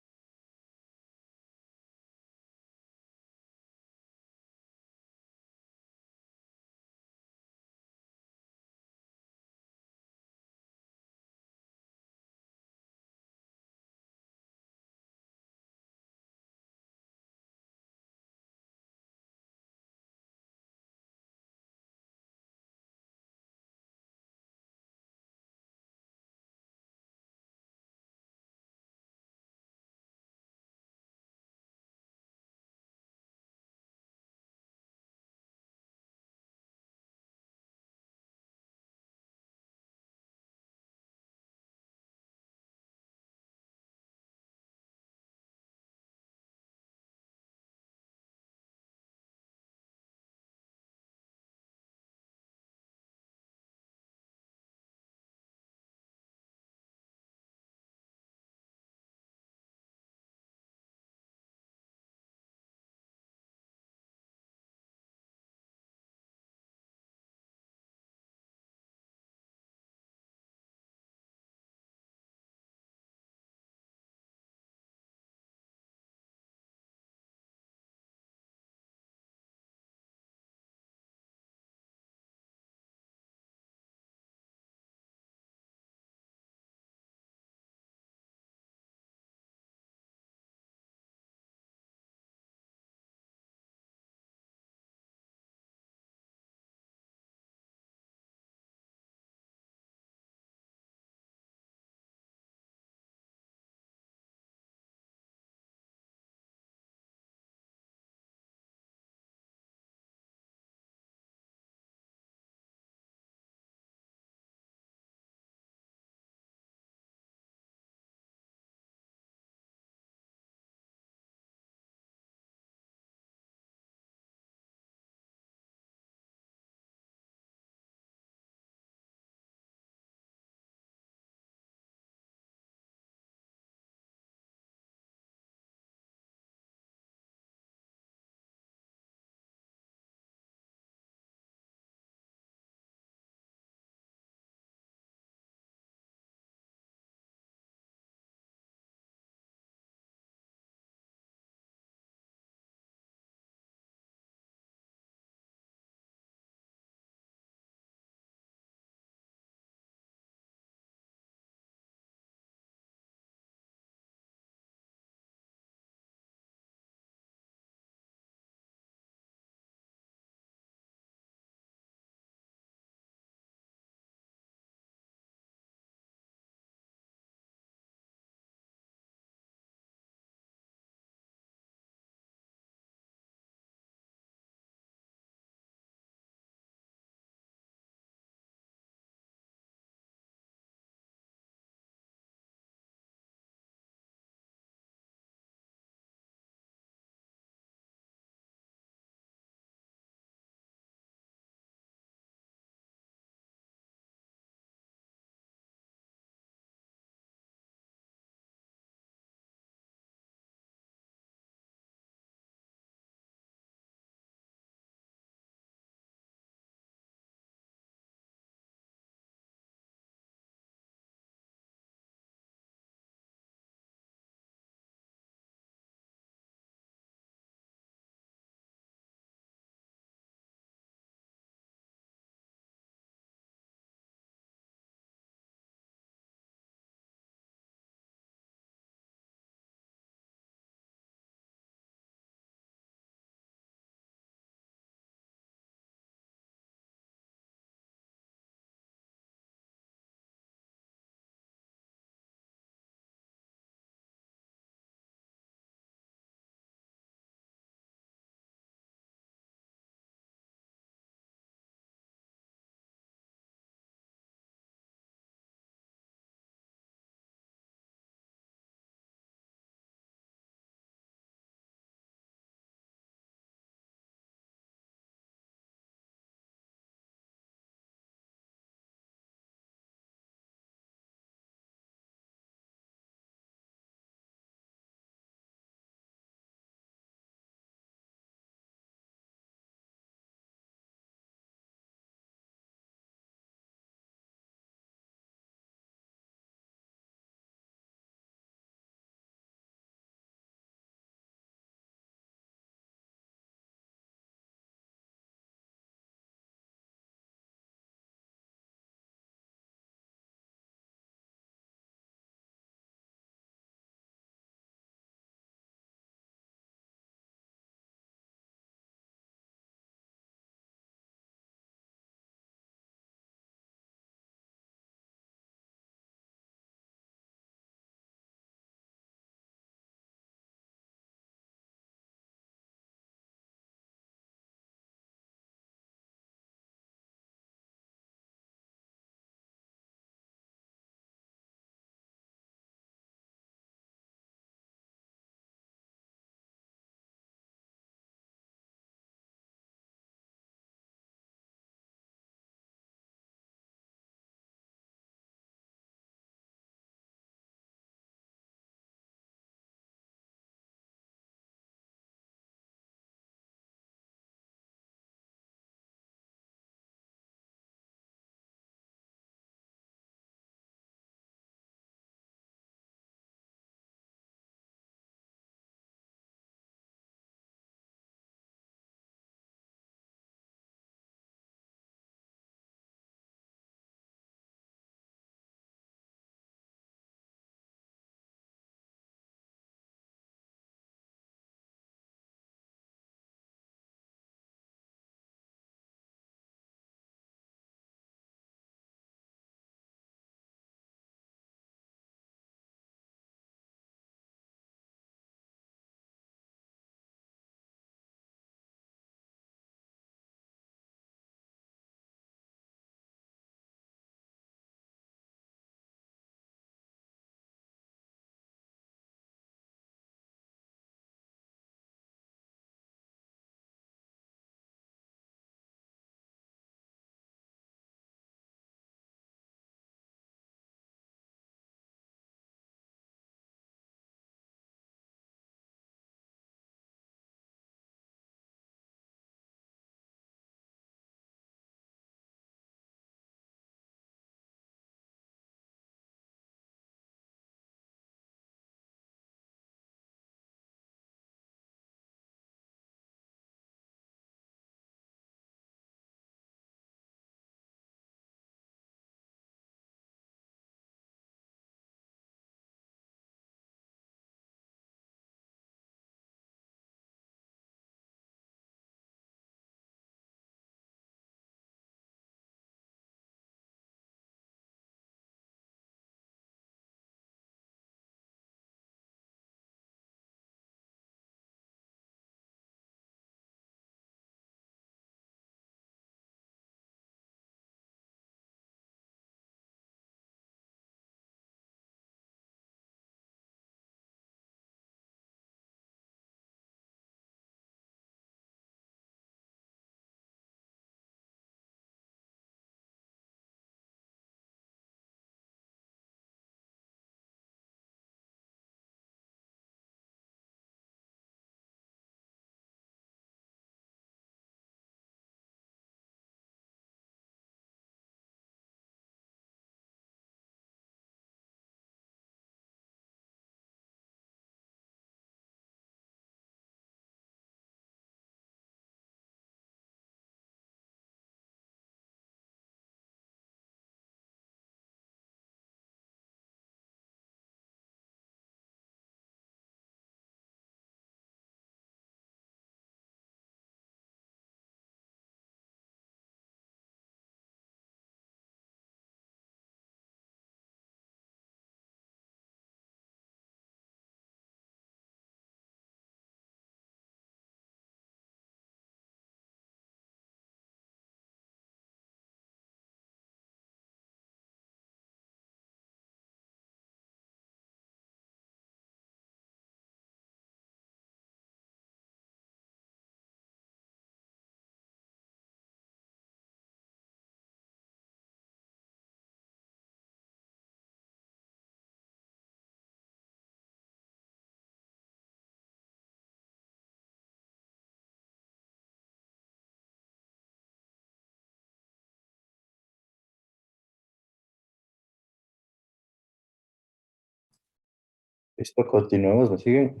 Listo, continuamos, ¿me siguen?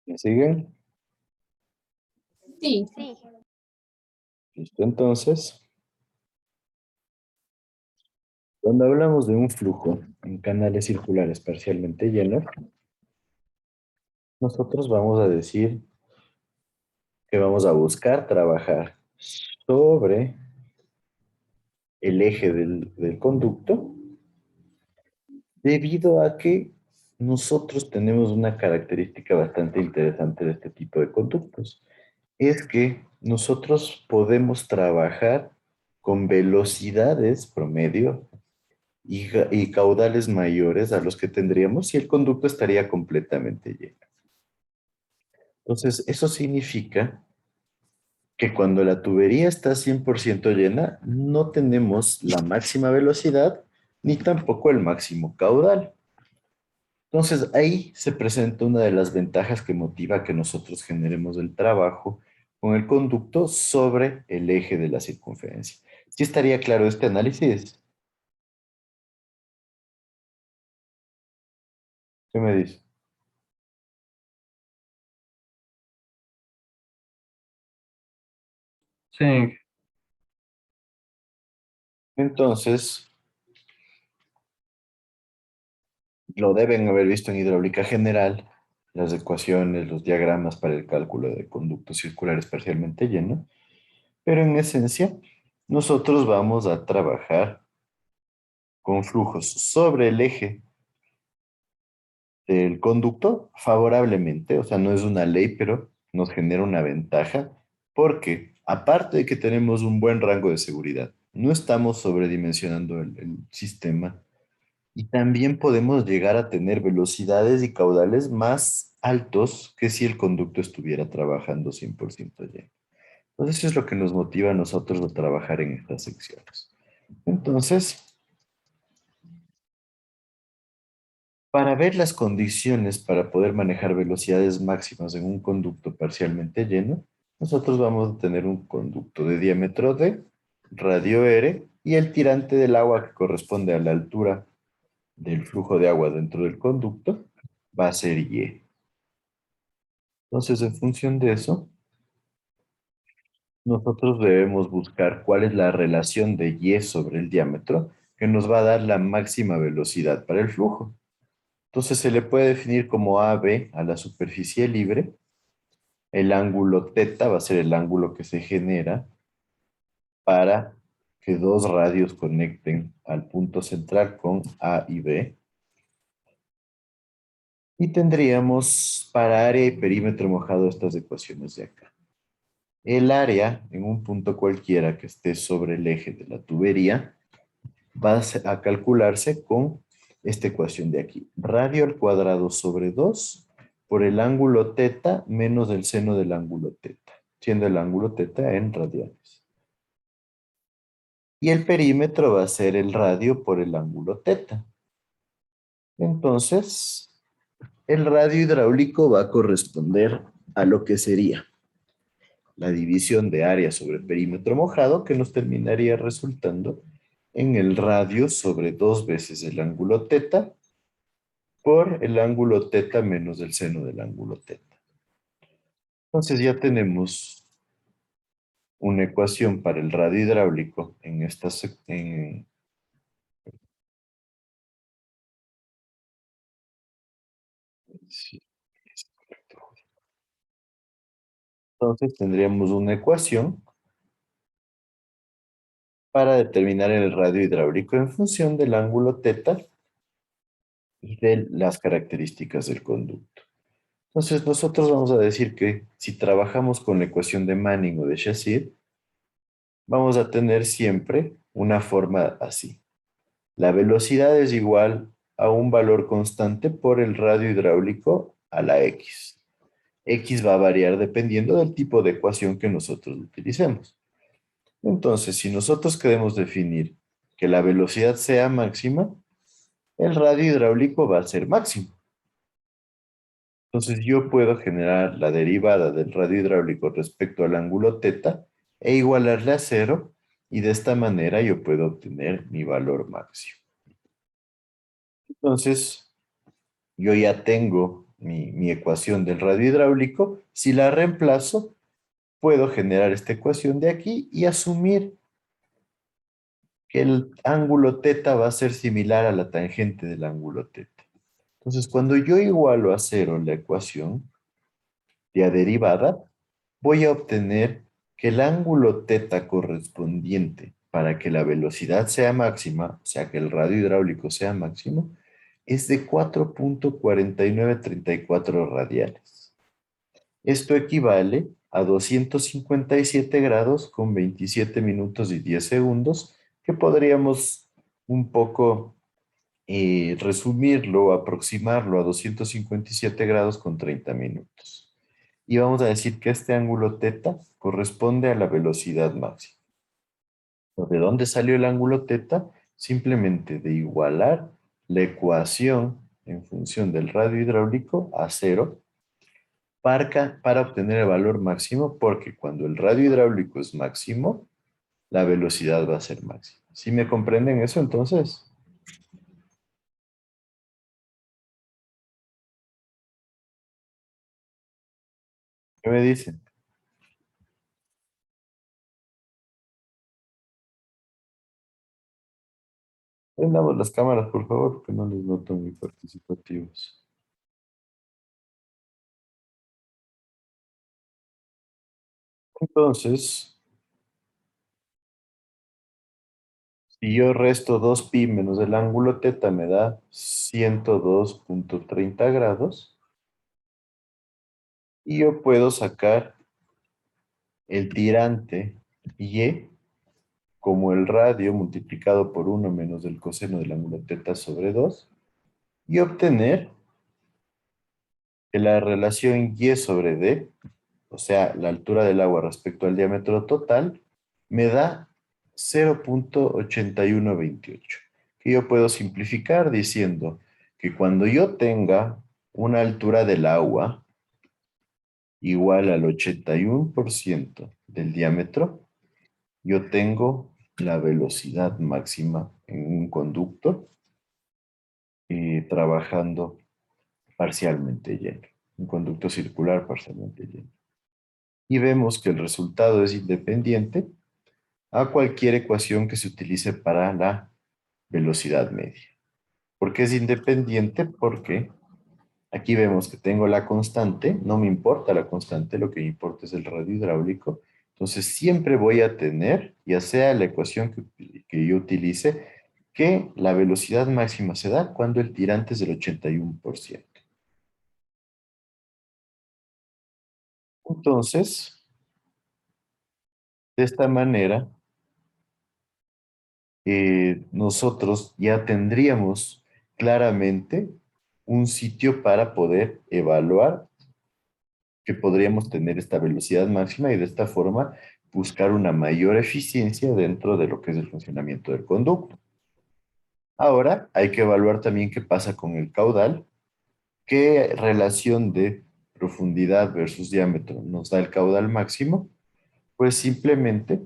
¿Me siguen? Sí. Listo, entonces, cuando hablamos de un flujo en canales circulares parcialmente llenos, nosotros vamos a decir que vamos a buscar trabajar sobre el eje del conducto, debido a que nosotros tenemos una característica bastante interesante de este tipo de conductos. Es que nosotros podemos trabajar con velocidades promedio y caudales mayores a los que tendríamos si el conducto estaría completamente lleno. Entonces, eso significa que cuando la tubería está 100% llena, no tenemos la máxima velocidad ni tampoco el máximo caudal. Entonces, ahí se presenta una de las ventajas que motiva que nosotros generemos el trabajo con el conducto sobre el eje de la circunferencia. ¿Sí estaría claro este análisis? ¿Qué me dice? Sí, Inge. Entonces, lo deben haber visto en hidráulica general, las ecuaciones, los diagramas para el cálculo de conductos circulares parcialmente llenos, pero en esencia, nosotros vamos a trabajar con flujos sobre el eje del conducto favorablemente, o sea, no es una ley, pero nos genera una ventaja, porque aparte de que tenemos un buen rango de seguridad, no estamos sobredimensionando el sistema y también podemos llegar a tener velocidades y caudales más altos que si el conducto estuviera trabajando 100% lleno. Entonces, eso es lo que nos motiva a nosotros a trabajar en estas secciones. Entonces, para ver las condiciones para poder manejar velocidades máximas en un conducto parcialmente lleno, nosotros vamos a tener un conducto de diámetro D, radio R, y el tirante del agua que corresponde a la altura del flujo de agua dentro del conducto va a ser Y. Entonces, en función de eso, nosotros debemos buscar cuál es la relación de Y sobre el diámetro que nos va a dar la máxima velocidad para el flujo. Entonces, se le puede definir como AB a la superficie libre. El ángulo teta va a ser el ángulo que se genera para que dos radios conecten al punto central con A y B. Y tendríamos para área y perímetro mojado estas ecuaciones de acá. El área en un punto cualquiera que esté sobre el eje de la tubería va a calcularse con esta ecuación de aquí. Radio al cuadrado sobre 2 por el ángulo teta menos el seno del ángulo teta, siendo el ángulo teta en radianes. Y el perímetro va a ser el radio por el ángulo teta. Entonces, el radio hidráulico va a corresponder a lo que sería la división de área sobre perímetro mojado, que nos terminaría resultando en el radio sobre 2 veces el ángulo teta por el ángulo teta menos el seno del ángulo teta. Entonces ya tenemos una ecuación para el radio hidráulico en esta sí, es correcto. Entonces tendríamos una ecuación para determinar el radio hidráulico en función del ángulo teta y de las características del conducto. Entonces nosotros vamos a decir que si trabajamos con la ecuación de Manning o de Chassid, vamos a tener siempre una forma así. La velocidad es igual a un valor constante por el radio hidráulico a la X. X va a variar dependiendo del tipo de ecuación que nosotros utilicemos. Entonces, si nosotros queremos definir que la velocidad sea máxima, el radio hidráulico va a ser máximo. Entonces yo puedo generar la derivada del radio hidráulico respecto al ángulo teta e igualarle a 0 y de esta manera yo puedo obtener mi valor máximo. Entonces, yo ya tengo mi ecuación del radio hidráulico. Si la reemplazo, puedo generar esta ecuación de aquí y asumir que el ángulo teta va a ser similar a la tangente del ángulo teta. Entonces, cuando yo igualo a 0 la ecuación ya derivada, voy a obtener que el ángulo teta correspondiente para que la velocidad sea máxima, o sea, que el radio hidráulico sea máximo, es de 4.4934 radianes. Esto equivale a 257 grados con 27 minutos y 10 segundos, que podríamos un poco resumirlo, aproximarlo a 257 grados con 30 minutos. Y vamos a decir que este ángulo teta corresponde a la velocidad máxima. ¿De dónde salió el ángulo teta? Simplemente de igualar la ecuación en función del radio hidráulico a 0 para obtener el valor máximo, porque cuando el radio hidráulico es máximo, la velocidad va a ser máxima. ¿Sí me comprenden eso entonces? ¿Qué me dicen? Prendamos las cámaras, por favor, porque no les noto muy participativos. Entonces, si yo resto 2pi menos el ángulo teta me da 102.30 grados. Y yo puedo sacar el tirante y como el radio multiplicado por 1 menos el coseno del ángulo teta sobre 2 y obtener que la relación y sobre d, o sea, la altura del agua respecto al diámetro total, me da 0.8128, que yo puedo simplificar diciendo que cuando yo tenga una altura del agua igual al 81% del diámetro, yo tengo la velocidad máxima en un conducto trabajando parcialmente lleno, un conducto circular parcialmente lleno. Y vemos que el resultado es independiente a cualquier ecuación que se utilice para la velocidad media. ¿Por qué es independiente? Porque aquí vemos que tengo la constante, no me importa la constante, lo que me importa es el radio hidráulico. Entonces siempre voy a tener, ya sea la ecuación que yo utilice, que la velocidad máxima se da cuando el tirante es del 81%. Entonces, de esta manera, nosotros ya tendríamos claramente un sitio para poder evaluar que podríamos tener esta velocidad máxima y de esta forma buscar una mayor eficiencia dentro de lo que es el funcionamiento del conducto. Ahora hay que evaluar también qué pasa con el caudal, qué relación de profundidad versus diámetro nos da el caudal máximo. Pues simplemente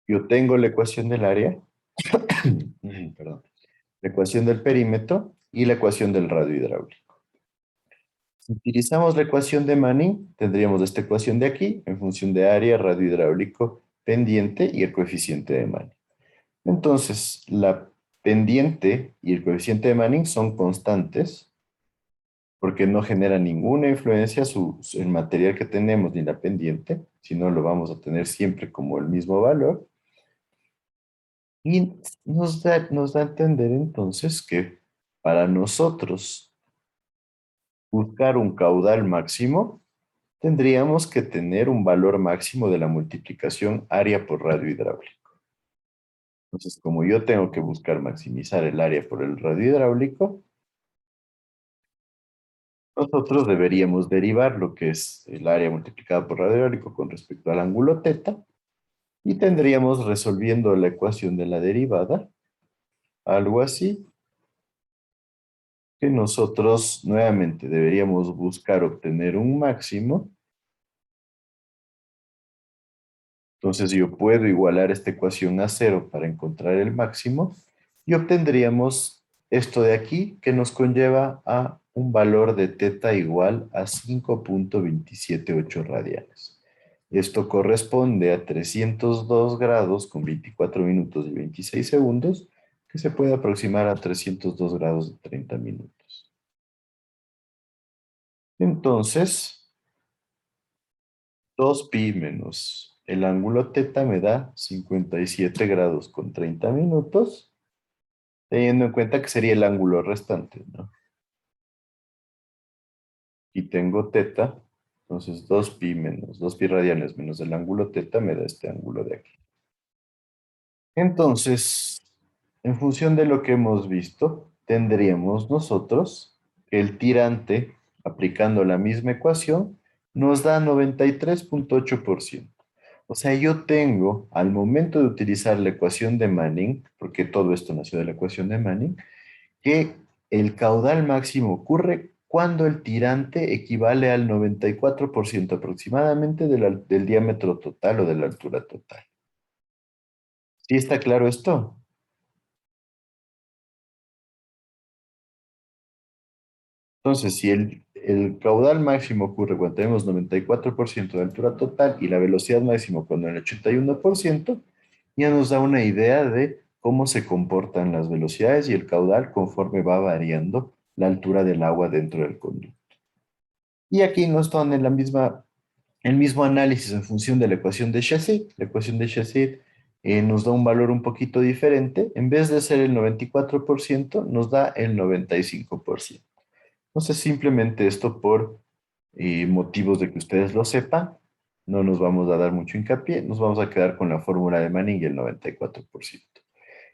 yo tengo la ecuación del área, perdón, la ecuación del perímetro y la ecuación del radio hidráulico. Si utilizamos la ecuación de Manning, tendríamos esta ecuación de aquí en función de área, radio hidráulico, pendiente y el coeficiente de Manning. Entonces, la pendiente y el coeficiente de Manning son constantes porque no genera ninguna influencia el material que tenemos ni la pendiente, sino lo vamos a tener siempre como el mismo valor. Y nos da a entender entonces que para nosotros buscar un caudal máximo, tendríamos que tener un valor máximo de la multiplicación área por radio hidráulico. Entonces, como yo tengo que buscar maximizar el área por el radio hidráulico, nosotros deberíamos derivar lo que es el área multiplicada por radio hidráulico con respecto al ángulo teta, y tendríamos resolviendo la ecuación de la derivada, algo así, que nosotros nuevamente deberíamos buscar obtener un máximo Entonces yo puedo igualar esta ecuación a cero para encontrar el máximo y obtendríamos esto de aquí que nos conlleva a un valor de teta igual a 5.278 radianes. Esto corresponde a 302 grados con 24 minutos y 26 segundos, que se puede aproximar a 302 grados de 30 minutos. Entonces, 2pi menos el ángulo teta me da 57 grados con 30 minutos, teniendo en cuenta que sería el ángulo restante, ¿no? Y tengo teta, entonces 2pi radianes menos el ángulo teta me da este ángulo de aquí. Entonces, en función de lo que hemos visto, tendríamos nosotros que el tirante, aplicando la misma ecuación, nos da 93.8%. O sea, yo tengo, al momento de utilizar la ecuación de Manning, porque todo esto nació de la ecuación de Manning, que el caudal máximo ocurre cuando el tirante equivale al 94% aproximadamente del diámetro total o de la altura total. ¿Sí está claro esto? Entonces, si el caudal máximo ocurre cuando tenemos 94% de altura total y la velocidad máxima cuando en el 81%, ya nos da una idea de cómo se comportan las velocidades y el caudal conforme va variando la altura del agua dentro del conducto. Y aquí nos dan el mismo análisis en función de la ecuación de Chassid. La ecuación de Chassid nos da un valor un poquito diferente. En vez de ser el 94%, nos da el 95%. Entonces, simplemente esto por motivos de que ustedes lo sepan, no nos vamos a dar mucho hincapié, nos vamos a quedar con la fórmula de Manning y el 94%.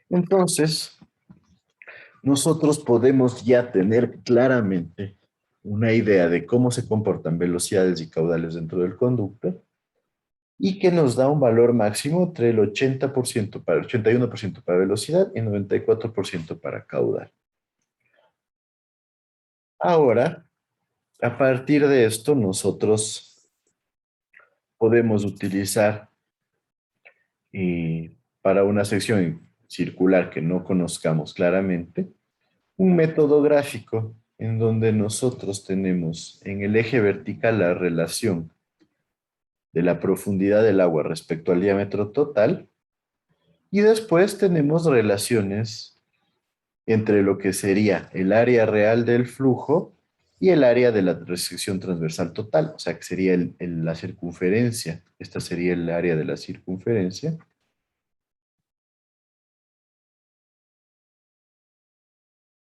Entonces, nosotros podemos ya tener claramente una idea de cómo se comportan velocidades y caudales dentro del conducto y que nos da un valor máximo entre el 80% para el 81% para velocidad y 94% para caudal. Ahora, a partir de esto, nosotros podemos utilizar para una sección circular que no conozcamos claramente, un método gráfico en donde nosotros tenemos en el eje vertical la relación de la profundidad del agua respecto al diámetro total y después tenemos relaciones entre lo que sería el área real del flujo y el área de la sección transversal total, o sea que sería la circunferencia. Esta sería el área de la circunferencia.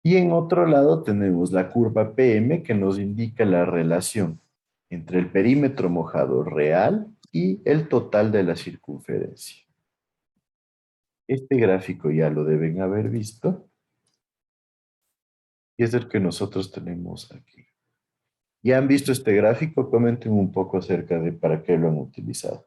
Y en otro lado tenemos la curva PM que nos indica la relación entre el perímetro mojado real y el total de la circunferencia. Este gráfico ya lo deben haber visto. Y es el que nosotros tenemos aquí. ¿Ya han visto este gráfico? Comenten un poco acerca de para qué lo han utilizado.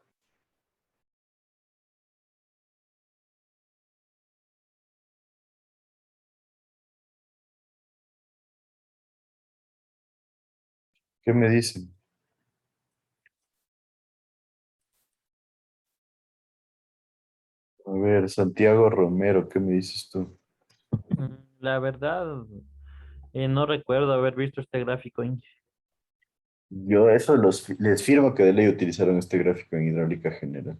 ¿Qué me dicen? A ver, Santiago Romero, ¿qué me dices tú? La verdad, no recuerdo haber visto este gráfico, Inge. Yo eso les firmo que de ley utilizaron este gráfico en hidráulica general.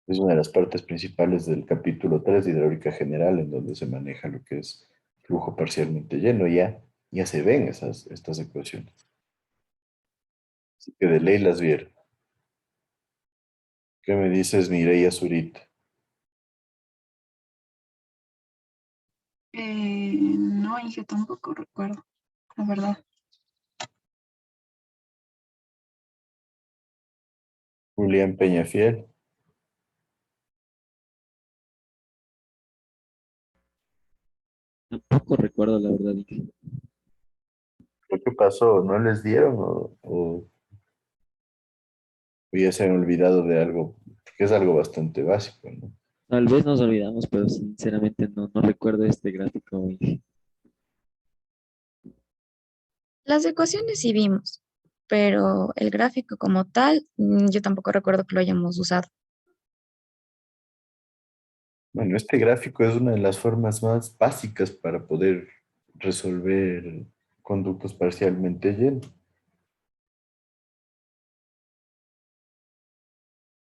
Es una de las partes principales del capítulo 3 de hidráulica general, en donde se maneja lo que es flujo parcialmente lleno. Ya se ven estas ecuaciones. Así que de ley las vieron. ¿Qué me dices, Mireia Zurita? No, Inge, tampoco recuerdo, la verdad. Julián Peñafiel. Tampoco recuerdo la verdad, Inge. ¿Qué pasó? ¿No les dieron o ya se han olvidado de algo? Que es algo bastante básico, ¿no? Tal vez nos olvidamos, pero sinceramente no recuerdo este gráfico, Inge. Las ecuaciones sí vimos, pero el gráfico como tal, yo tampoco recuerdo que lo hayamos usado. Bueno, este gráfico es una de las formas más básicas para poder resolver conductos parcialmente llenos.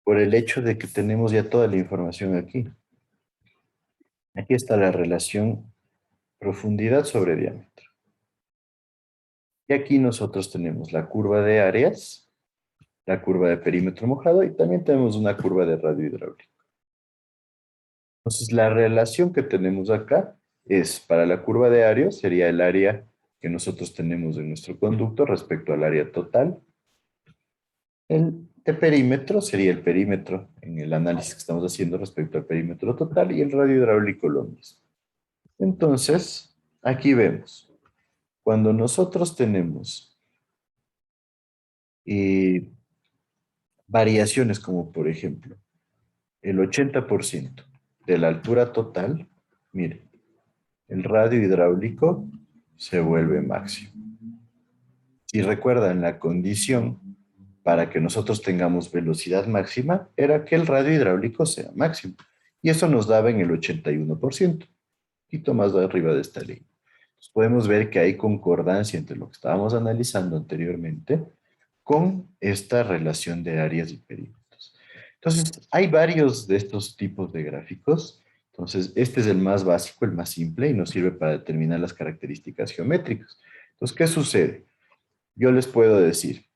Por el hecho de que tenemos ya toda la información aquí. Aquí está la relación profundidad sobre diámetro. Y aquí nosotros tenemos la curva de áreas, la curva de perímetro mojado y también tenemos una curva de radio hidráulico. Entonces la relación que tenemos acá es para la curva de áreas sería el área que nosotros tenemos en nuestro conducto respecto al área total. El de perímetro sería el perímetro en el análisis que estamos haciendo respecto al perímetro total y el radio hidráulico lo mismo. Entonces, aquí vemos, cuando nosotros tenemos variaciones como por ejemplo el 80% de la altura total, miren, el radio hidráulico se vuelve máximo. Si recuerdan, la condición para que nosotros tengamos velocidad máxima era que el radio hidráulico sea máximo. Y eso nos daba en el 81%, un poquito más arriba de esta línea. Entonces podemos ver que hay concordancia entre lo que estábamos analizando anteriormente con esta relación de áreas y perímetros. Entonces, hay varios de estos tipos de gráficos. Entonces, este es el más básico, el más simple, y nos sirve para determinar las características geométricas. Entonces, ¿qué sucede? Yo les puedo decir,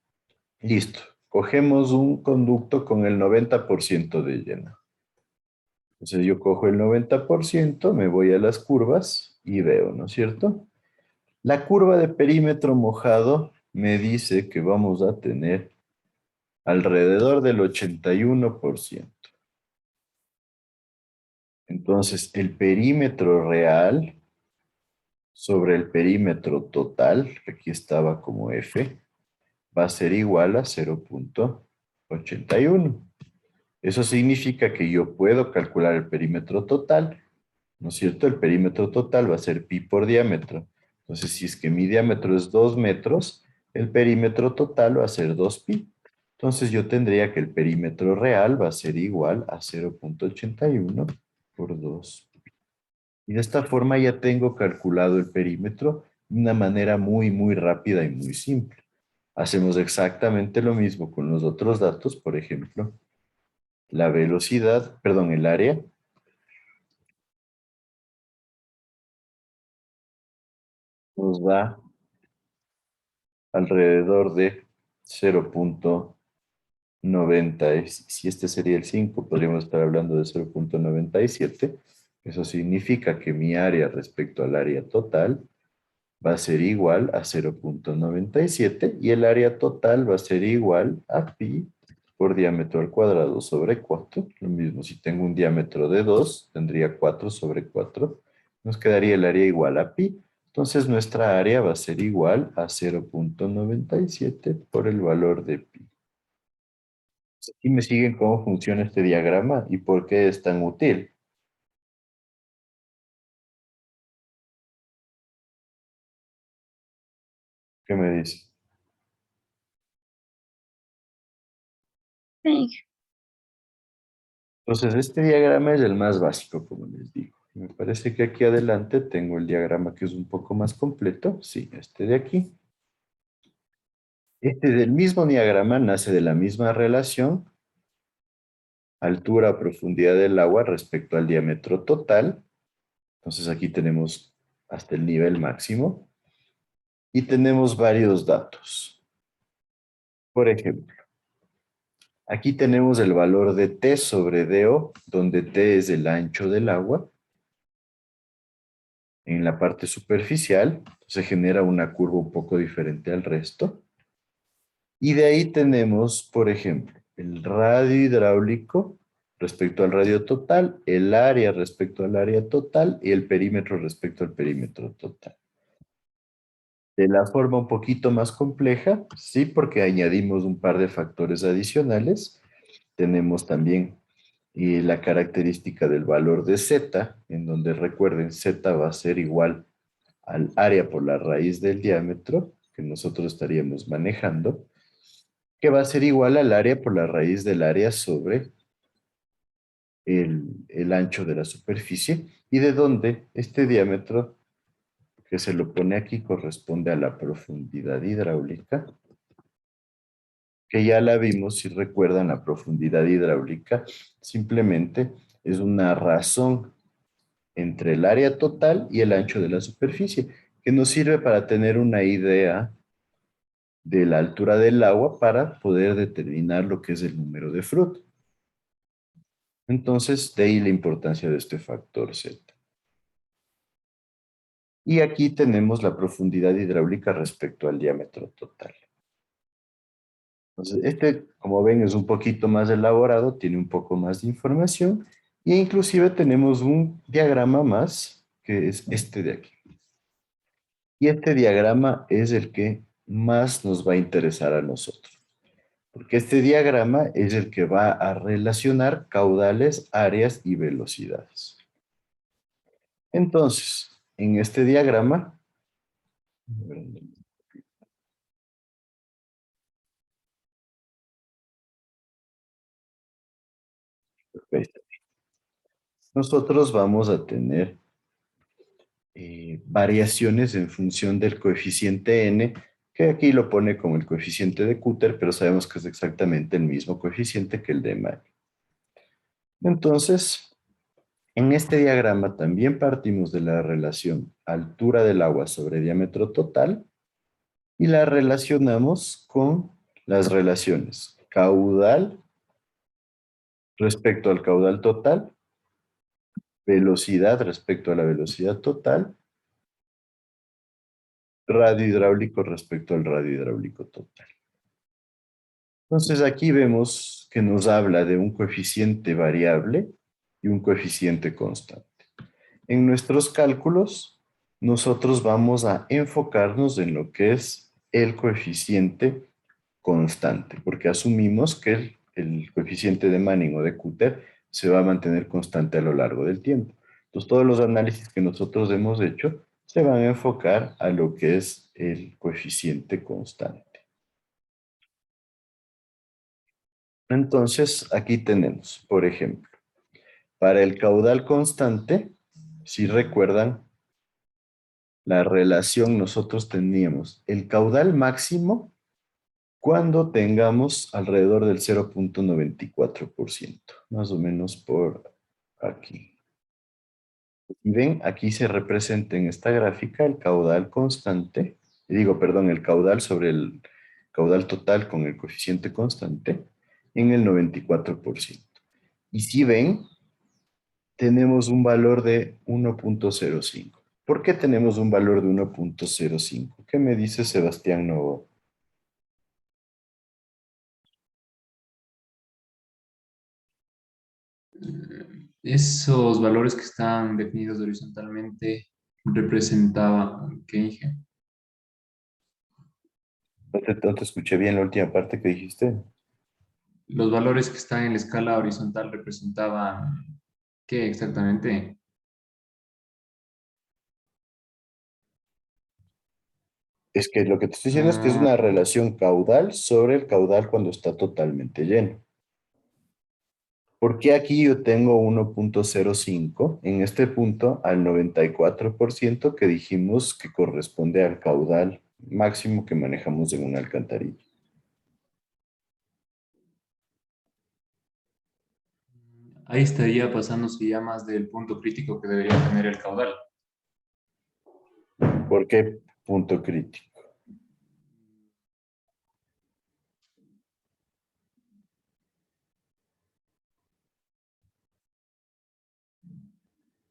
listo, cogemos un conducto con el 90% de lleno. Entonces, yo cojo el 90%, me voy a las curvas y veo, ¿no es cierto? La curva de perímetro mojado me dice que vamos a tener alrededor del 81%. Entonces, el perímetro real sobre el perímetro total, que aquí estaba como F, va a ser igual a 0.81. Eso significa que yo puedo calcular el perímetro total, ¿no es cierto? El perímetro total va a ser pi por diámetro. Entonces, si es que mi diámetro es 2 metros, el perímetro total va a ser 2pi. Entonces, yo tendría que el perímetro real va a ser igual a 0.81 por 2. Y de esta forma ya tengo calculado el perímetro de una manera muy, muy rápida y muy simple. Hacemos exactamente lo mismo con los otros datos, por ejemplo, la velocidad, perdón, el área. Nos da alrededor de 0.90. Si este sería el 5, podríamos estar hablando de 0.97. Eso significa que mi área respecto al área total va a ser igual a 0.97 y el área total va a ser igual a pi por diámetro al cuadrado sobre 4. Lo mismo, si tengo un diámetro de 2, tendría 4 sobre 4. Nos quedaría el área igual a pi. Entonces nuestra área va a ser igual a 0.97 por el valor de pi. Aquí me siguen cómo funciona este diagrama y por qué es tan útil. ¿Qué me dice? Sí. Entonces, este diagrama es el más básico, como les digo. Me parece que aquí adelante tengo el diagrama que es un poco más completo. Sí, este de aquí. Este del mismo diagrama nace de la misma relación, altura, profundidad del agua respecto al diámetro total. Entonces, aquí tenemos hasta el nivel máximo. Y tenemos varios datos. Por ejemplo, aquí tenemos el valor de T sobre DO, donde T es el ancho del agua. En la parte superficial se genera una curva un poco diferente al resto. Y de ahí tenemos, por ejemplo, el radio hidráulico respecto al radio total, el área respecto al área total y el perímetro respecto al perímetro total. De la forma un poquito más compleja, sí, porque añadimos un par de factores adicionales. Tenemos también la característica del valor de Z, en donde recuerden, Z va a ser igual al área por la raíz del diámetro que nosotros estaríamos manejando. que va a ser igual al área por la raíz del área sobre el ancho de la superficie, y de donde este diámetro que se lo pone aquí corresponde a la profundidad hidráulica, que ya la vimos. Si recuerdan, la profundidad hidráulica simplemente es una razón entre el área total y el ancho de la superficie, que nos sirve para tener una idea de la altura del agua para poder determinar lo que es el número de Froude. Entonces, de ahí la importancia de este factor Z. Y aquí tenemos la profundidad hidráulica respecto al diámetro total. Entonces, este, como ven, es un poquito más elaborado, tiene un poco más de información, e inclusive tenemos un diagrama más, que es este de aquí. Y este diagrama es el que más nos va a interesar a nosotros, porque este diagrama es el que va a relacionar caudales, áreas y velocidades. Entonces, en este diagrama, nosotros vamos a tener variaciones en función del coeficiente n, que aquí lo pone como el coeficiente de Cooter, pero sabemos que es exactamente el mismo coeficiente que el de Manning. Entonces, en este diagrama también partimos de la relación altura del agua sobre diámetro total y la relacionamos con las relaciones caudal respecto al caudal total, velocidad respecto a la velocidad total, radio hidráulico respecto al radio hidráulico total. Entonces aquí vemos que nos habla de un coeficiente variable y un coeficiente constante. En nuestros cálculos, nosotros vamos a enfocarnos en lo que es el coeficiente constante, porque asumimos que el coeficiente de Manning o de Cooter se va a mantener constante a lo largo del tiempo. Entonces, todos los análisis que nosotros hemos hecho se van a enfocar a lo que es el coeficiente constante. Entonces, aquí tenemos, por ejemplo, para el caudal constante, si recuerdan, la relación nosotros teníamos el caudal máximo cuando tengamos alrededor del 0.94%, más o menos por aquí. Y ven, aquí se representa en esta gráfica el caudal constante, el caudal sobre el caudal total con el coeficiente constante en el 94%. Y si ven, tenemos un valor de 1.05. ¿Por qué tenemos un valor de 1.05? ¿Qué me dice Sebastián Novo? Esos valores que están definidos horizontalmente representaban, ¿qué dije? No te escuché bien la última parte que dijiste. Los valores que están en la escala horizontal representaban, ¿qué exactamente? Es que lo que te estoy diciendo es que es una relación caudal sobre el caudal cuando está totalmente lleno. ¿Por qué aquí yo tengo 1.05? En este punto, al 94% que dijimos que corresponde al caudal máximo que manejamos en una alcantarilla. Ahí estaría pasándose ya más del punto crítico que debería tener el caudal. ¿Por qué punto crítico?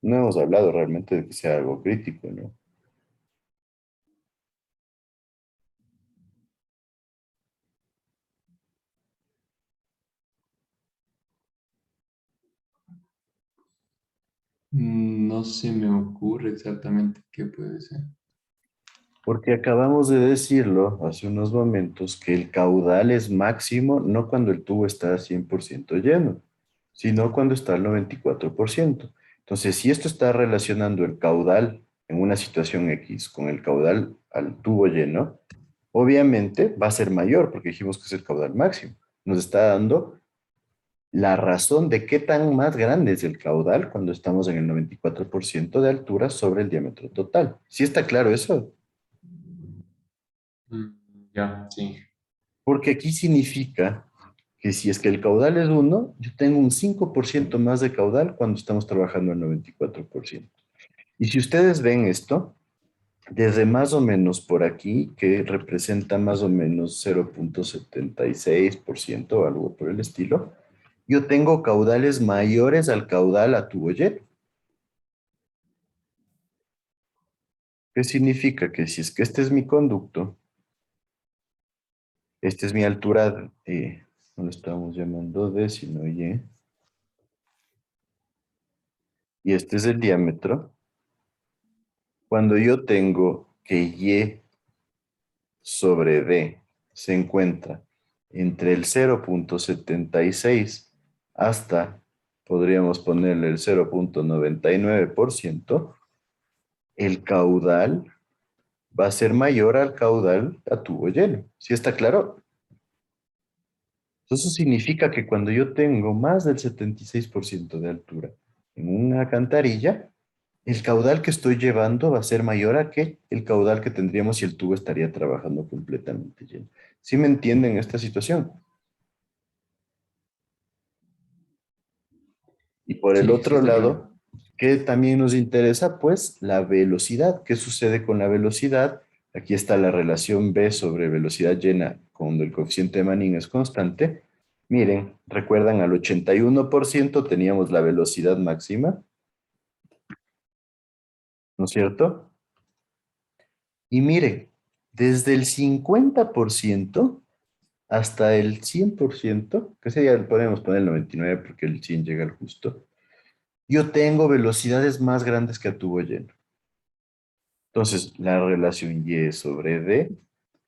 No hemos hablado realmente de que sea algo crítico, ¿no? No se me ocurre exactamente qué puede ser. Porque acabamos de decirlo hace unos momentos que el caudal es máximo no cuando el tubo está 100% lleno, sino cuando está al 94%. Entonces, si esto está relacionando el caudal en una situación X con el caudal al tubo lleno, obviamente va a ser mayor porque dijimos que es el caudal máximo. Nos está dando la razón de qué tan más grande es el caudal cuando estamos en el 94% de altura sobre el diámetro total. ¿Sí está claro eso? Ya, sí. Porque aquí significa que si es que el caudal es 1, yo tengo un 5% más de caudal cuando estamos trabajando al 94%. Y si ustedes ven esto, desde más o menos por aquí, que representa más o menos 0,76% o algo por el estilo, yo tengo caudales mayores al caudal a tubo lleno. ¿Qué significa? Que si es que este es mi conducto, esta es mi altura, no lo estamos llamando D, sino Y, y este es el diámetro. Cuando yo tengo que Y sobre D se encuentra entre el 0,76 hasta, podríamos ponerle el 0,99%, el caudal va a ser mayor al caudal a tubo lleno. ¿Sí está claro? Eso significa que cuando yo tengo más del 76% de altura en una alcantarilla, el caudal que estoy llevando va a ser mayor a que el caudal que tendríamos si el tubo estaría trabajando completamente lleno. ¿Sí me entienden esta situación? Y por el Sí, sí otro está claro. lado, ¿qué también nos interesa? Pues la velocidad. ¿Qué sucede con la velocidad? Aquí está la relación V sobre velocidad llena cuando el coeficiente de Manning es constante. Miren, recuerdan al 81% teníamos la velocidad máxima, ¿no es cierto? Y miren, desde el 50% hasta el 100%, que sería, podemos poner el 99 porque el 100 llega al justo, yo tengo velocidades más grandes que a tubo lleno. Entonces, la relación Y sobre D,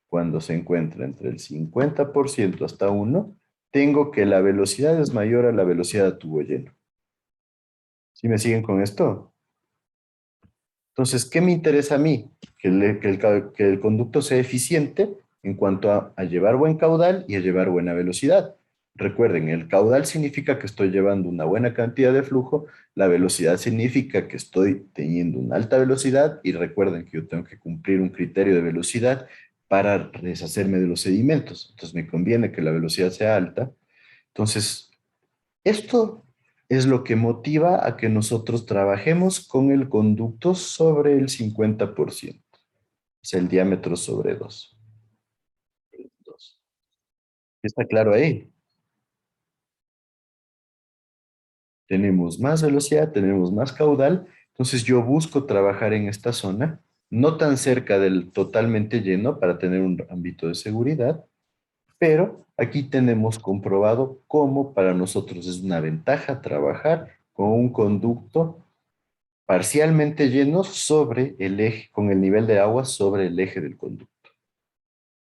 cuando se encuentra entre el 50% hasta 1, tengo que la velocidad es mayor a la velocidad a tubo lleno. ¿Sí me siguen con esto? Entonces, ¿qué me interesa a mí? Que el conducto sea eficiente en cuanto a llevar buen caudal y a llevar buena velocidad. Recuerden, el caudal significa que estoy llevando una buena cantidad de flujo, la velocidad significa que estoy teniendo una alta velocidad y recuerden que yo tengo que cumplir un criterio de velocidad para deshacerme de los sedimentos. Entonces me conviene que la velocidad sea alta. Entonces, esto es lo que motiva a que nosotros trabajemos con el conducto sobre el 50%. Es el diámetro sobre 2. ¿Está claro ahí? Tenemos más velocidad, tenemos más caudal, entonces yo busco trabajar en esta zona, no tan cerca del totalmente lleno para tener un ámbito de seguridad, pero aquí tenemos comprobado cómo para nosotros es una ventaja trabajar con un conducto parcialmente lleno sobre el eje, con el nivel de agua sobre el eje del conducto.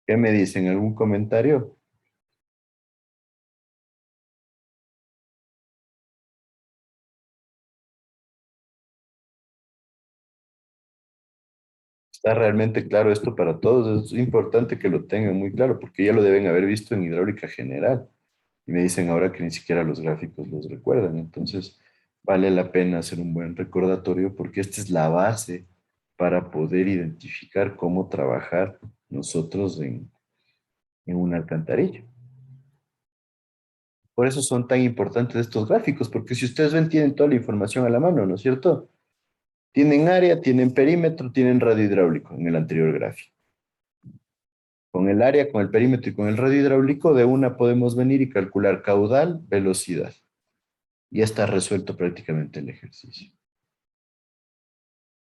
¿Qué me dicen? ¿Algún comentario? ¿Está realmente claro esto para todos? Es importante que lo tengan muy claro porque ya lo deben haber visto en hidráulica general. Y me dicen ahora que ni siquiera los gráficos los recuerdan. Entonces, vale la pena hacer un buen recordatorio porque esta es la base para poder identificar cómo trabajar nosotros en una alcantarilla. Por eso son tan importantes estos gráficos, porque si ustedes ven, tienen toda la información a la mano, ¿no es cierto? Tienen área, tienen perímetro, tienen radio hidráulico en el anterior gráfico. Con el área, con el perímetro y con el radio hidráulico, de una podemos venir y calcular caudal, velocidad. Ya está resuelto prácticamente el ejercicio.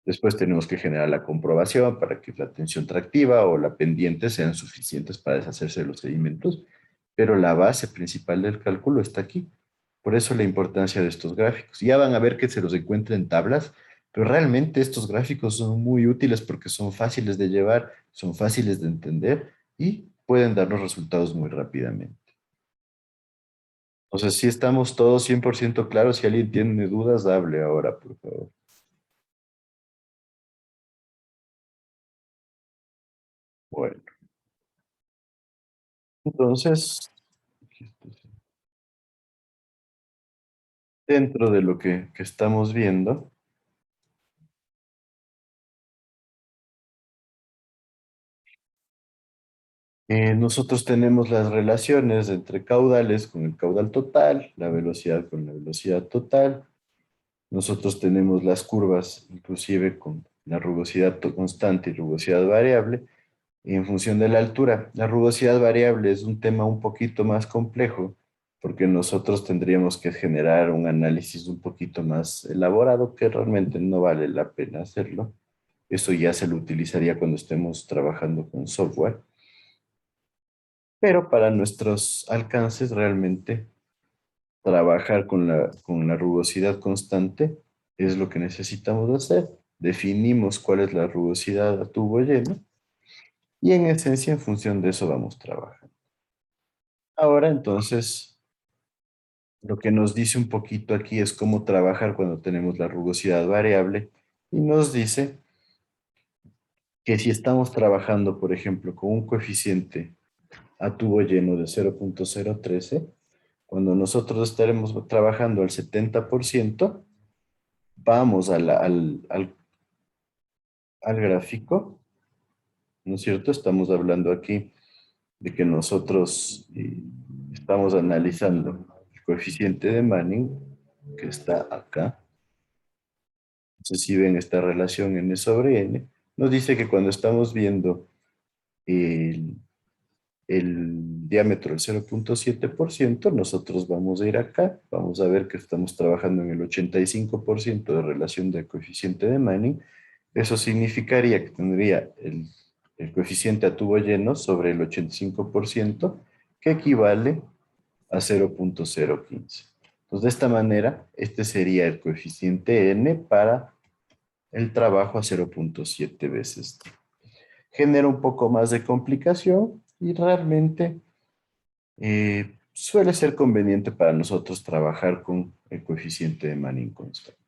Después tenemos que generar la comprobación para que la tensión tractiva o la pendiente sean suficientes para deshacerse de los sedimentos, pero la base principal del cálculo está aquí. Por eso la importancia de estos gráficos. Ya van a ver que se los encuentran en tablas, pero realmente estos gráficos son muy útiles porque son fáciles de llevar, son fáciles de entender y pueden darnos resultados muy rápidamente. Entonces, si estamos todos 100% claros, si alguien tiene dudas, hable ahora, por favor. Bueno. Entonces, dentro de lo que estamos viendo, nosotros tenemos las relaciones entre caudales con el caudal total, la velocidad con la velocidad total. Nosotros tenemos las curvas, inclusive con la rugosidad constante y rugosidad variable, en función de la altura. La rugosidad variable es un tema un poquito más complejo, porque nosotros tendríamos que generar un análisis un poquito más elaborado, que realmente no vale la pena hacerlo. Eso ya se lo utilizaría cuando estemos trabajando con software. Pero para nuestros alcances, realmente trabajar con la rugosidad constante es lo que necesitamos hacer. Definimos cuál es la rugosidad a tubo lleno y en esencia, en función de eso vamos trabajando. Ahora, entonces, lo que nos dice un poquito aquí es cómo trabajar cuando tenemos la rugosidad variable y nos dice que si estamos trabajando, por ejemplo, con un coeficiente a tubo lleno de 0.013, cuando nosotros estaremos trabajando al 70%, vamos al gráfico, ¿no es cierto? Estamos hablando aquí de que nosotros estamos analizando el coeficiente de Manning, que está acá. Entonces, si ven esta relación n sobre n, nos dice que cuando estamos viendo el diámetro del 0.7%, nosotros vamos a ir acá, vamos a ver que estamos trabajando en el 85% de relación del coeficiente de Manning. Eso significaría que tendría el coeficiente a tubo lleno sobre el 85%, que equivale a 0.015. Entonces, de esta manera, este sería el coeficiente n para el trabajo a 0.7 veces. Genera un poco más de complicación y realmente suele ser conveniente para nosotros trabajar con el coeficiente de Manning constante.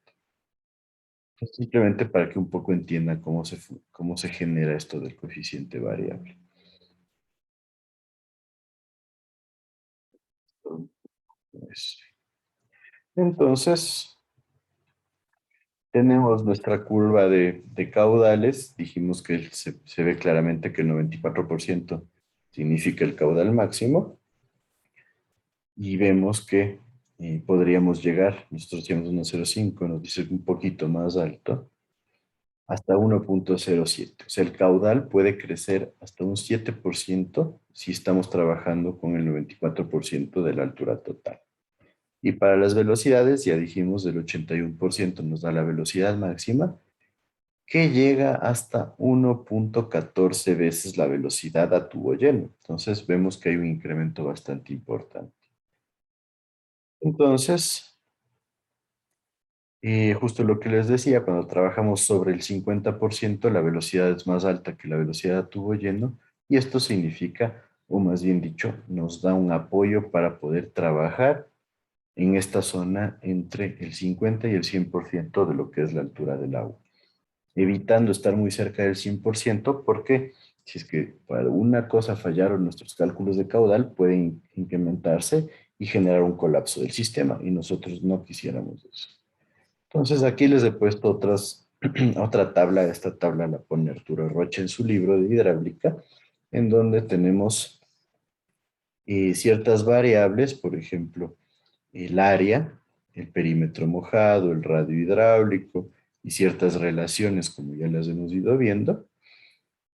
Simplemente para que un poco entiendan cómo se genera esto del coeficiente variable. Entonces, tenemos nuestra curva de caudales. Dijimos que se ve claramente que el 94% significa el caudal máximo. Y vemos que podríamos llegar, nosotros decíamos 1.05, nos dice un poquito más alto, hasta 1.07. O sea, el caudal puede crecer hasta un 7% si estamos trabajando con el 94% de la altura total. Y para las velocidades, ya dijimos, del 81% nos da la velocidad máxima, que llega hasta 1.14 veces la velocidad a tubo lleno. Entonces vemos que hay un incremento bastante importante. Entonces, justo lo que les decía, cuando trabajamos sobre el 50%, la velocidad es más alta que la velocidad a tubo lleno, y esto significa, o más bien dicho, nos da un apoyo para poder trabajar en esta zona entre el 50 y el 100% de lo que es la altura del agua, evitando estar muy cerca del 100%, porque si es que por alguna cosa fallaron nuestros cálculos de caudal, pueden incrementarse y generar un colapso del sistema, y nosotros no quisiéramos eso. Entonces aquí les he puesto otra tabla. Esta tabla la pone Arturo Rocha en su libro de hidráulica, en donde tenemos ciertas variables, por ejemplo, el área, el perímetro mojado, el radio hidráulico y ciertas relaciones, como ya las hemos ido viendo.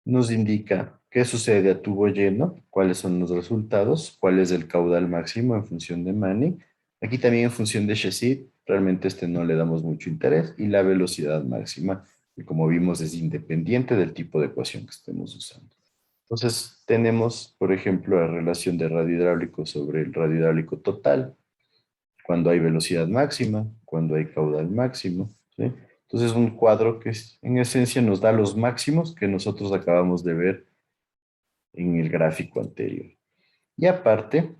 Nos indica qué sucede a tubo lleno, cuáles son los resultados, cuál es el caudal máximo en función de Manning. Aquí también en función de Chassis, realmente no le damos mucho interés, y la velocidad máxima, que como vimos es independiente del tipo de ecuación que estemos usando. Entonces tenemos, por ejemplo, la relación de radio hidráulico sobre el radio hidráulico total, cuando hay velocidad máxima, cuando hay caudal máximo, ¿sí? Entonces es un cuadro que en esencia nos da los máximos que nosotros acabamos de ver en el gráfico anterior. Y aparte,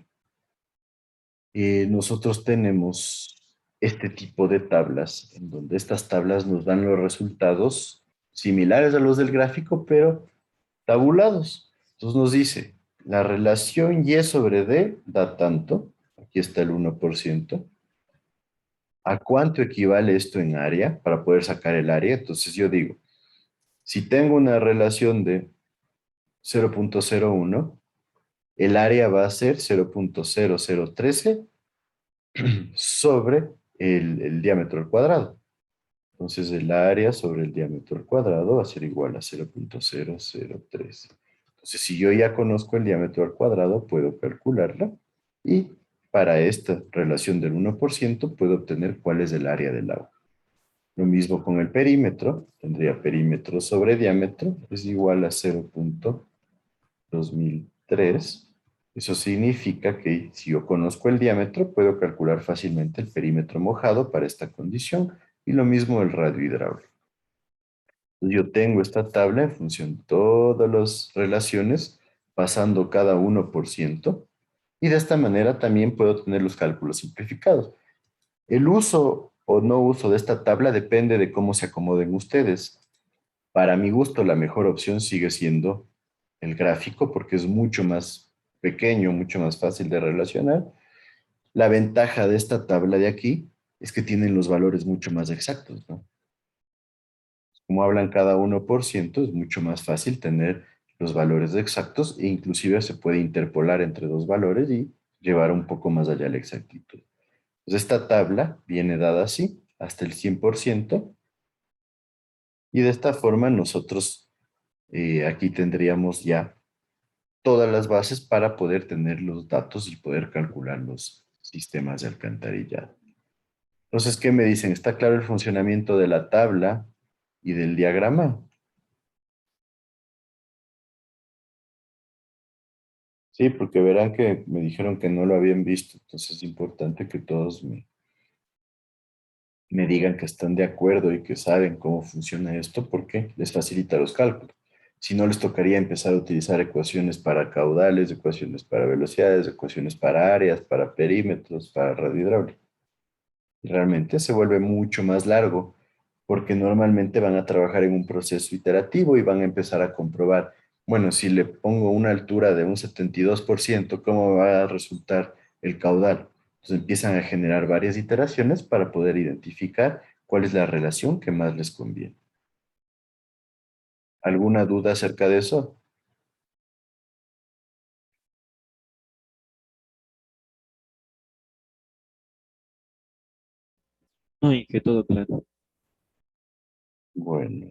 nosotros tenemos este tipo de tablas, en donde estas tablas nos dan los resultados similares a los del gráfico, pero tabulados. Entonces nos dice la relación Y sobre D da tanto. Aquí está el 1%. ¿A cuánto equivale esto en área? Para poder sacar el área. Entonces yo digo, si tengo una relación de 0.01, el área va a ser 0.0013 sobre el diámetro al cuadrado. Entonces el área sobre el diámetro al cuadrado va a ser igual a 0.003. Entonces si yo ya conozco el diámetro al cuadrado, puedo calcularla y para esta relación del 1% puedo obtener cuál es el área del agua. Lo mismo con el perímetro, tendría perímetro sobre diámetro, es igual a 0.2003. Eso significa que si yo conozco el diámetro, puedo calcular fácilmente el perímetro mojado para esta condición y lo mismo el radio hidráulico. Yo tengo esta tabla en función de todas las relaciones, pasando cada 1%, y de esta manera también puedo tener los cálculos simplificados. El uso o no uso de esta tabla depende de cómo se acomoden ustedes. Para mi gusto, la mejor opción sigue siendo el gráfico porque es mucho más pequeño, mucho más fácil de relacionar. La ventaja de esta tabla de aquí es que tienen los valores mucho más exactos, ¿no? Como hablan cada 1%, es mucho más fácil tener los valores exactos e inclusive se puede interpolar entre dos valores y llevar un poco más allá la exactitud. Pues esta tabla viene dada así, hasta el 100%, y de esta forma nosotros aquí tendríamos ya todas las bases para poder tener los datos y poder calcular los sistemas de alcantarillado. Entonces, ¿qué me dicen? ¿Está claro el funcionamiento de la tabla y del diagrama? Sí, porque verán que me dijeron que no lo habían visto, entonces es importante que todos me digan que están de acuerdo y que saben cómo funciona esto porque les facilita los cálculos. Si no, les tocaría empezar a utilizar ecuaciones para caudales, ecuaciones para velocidades, ecuaciones para áreas, para perímetros, para radio hidráulica. Y realmente se vuelve mucho más largo porque normalmente van a trabajar en un proceso iterativo y van a empezar a comprobar, bueno, si le pongo una altura de un 72%, ¿cómo va a resultar el caudal? Entonces empiezan a generar varias iteraciones para poder identificar cuál es la relación que más les conviene. ¿Alguna duda acerca de eso? No, y que todo claro. Bueno,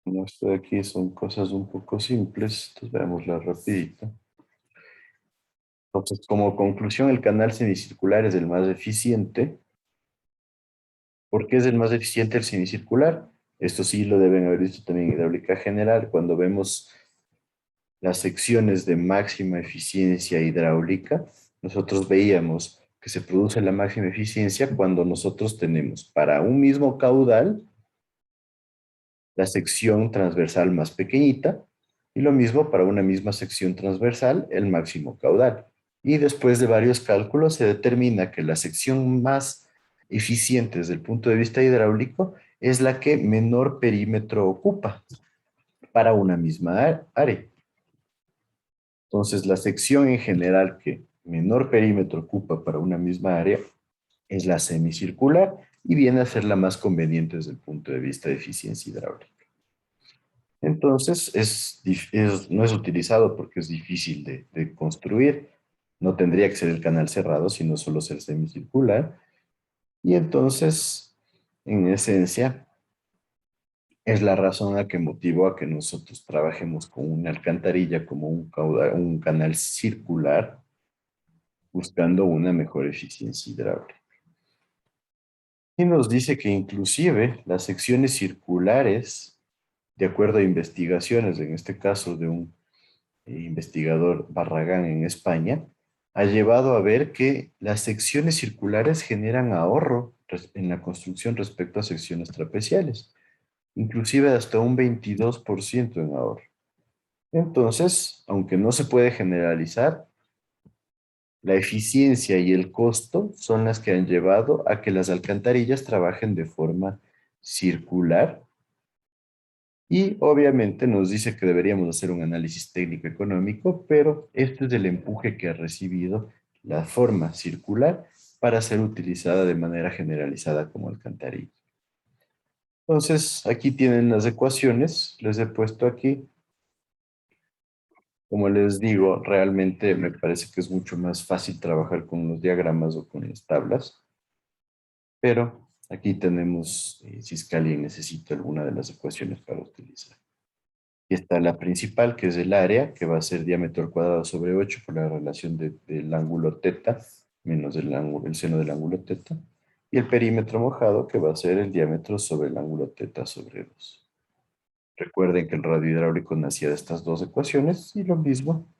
como esto de aquí son cosas un poco simples, entonces veámosla rapidito. Entonces, como conclusión, el canal semicircular es el más eficiente. ¿Por qué es el más eficiente el semicircular? Esto sí lo deben haber visto también en hidráulica general. Cuando vemos las secciones de máxima eficiencia hidráulica, nosotros veíamos que se produce la máxima eficiencia cuando nosotros tenemos para un mismo caudal la sección transversal más pequeñita y lo mismo para una misma sección transversal el máximo caudal. Y después de varios cálculos se determina que la sección más eficiente desde el punto de vista hidráulico es la que menor perímetro ocupa para una misma área. Entonces, la sección en general que menor perímetro ocupa para una misma área es la semicircular y viene a ser la más conveniente desde el punto de vista de eficiencia hidráulica. Entonces, no es utilizado porque es difícil de construir. No tendría que ser el canal cerrado, sino solo ser semicircular. Y entonces, en esencia, es la razón a que motivó a que nosotros trabajemos con una alcantarilla como un canal circular, buscando una mejor eficiencia hidráulica. Y nos dice que inclusive las secciones circulares, de acuerdo a investigaciones, en este caso de un investigador Barragán en España, ha llevado a ver que las secciones circulares generan ahorro en la construcción respecto a secciones trapeciales, inclusive hasta un 22% en ahorro. Entonces, aunque no se puede generalizar, la eficiencia y el costo son las que han llevado a que las alcantarillas trabajen de forma circular Y obviamente nos dice que deberíamos hacer un análisis técnico-económico, pero este es el empuje que ha recibido la forma circular para ser utilizada de manera generalizada como alcantarilla. Entonces, aquí tienen las ecuaciones, les he puesto aquí. Como les digo, realmente me parece que es mucho más fácil trabajar con los diagramas o con las tablas, pero aquí tenemos, si es que alguien necesita alguna de las ecuaciones para utilizar. Aquí está la principal, que es el área, que va a ser diámetro al cuadrado sobre 8 por la relación del ángulo teta menos el seno del ángulo teta. Y el perímetro mojado, que va a ser el diámetro sobre el ángulo teta sobre 2. Recuerden que el radio hidráulico nacía de estas dos ecuaciones y lo mismo.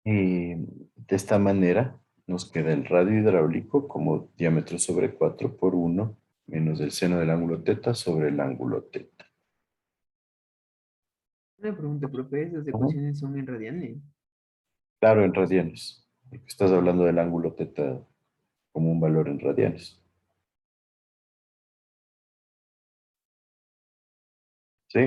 De esta manera nos queda el radio hidráulico como diámetro sobre 4 por 1 menos el seno del ángulo teta sobre el ángulo teta. Una pregunta, profe, ¿esas ecuaciones son en radianes? Claro, en radianes. Estás hablando del ángulo teta como un valor en radianes. ¿Sí?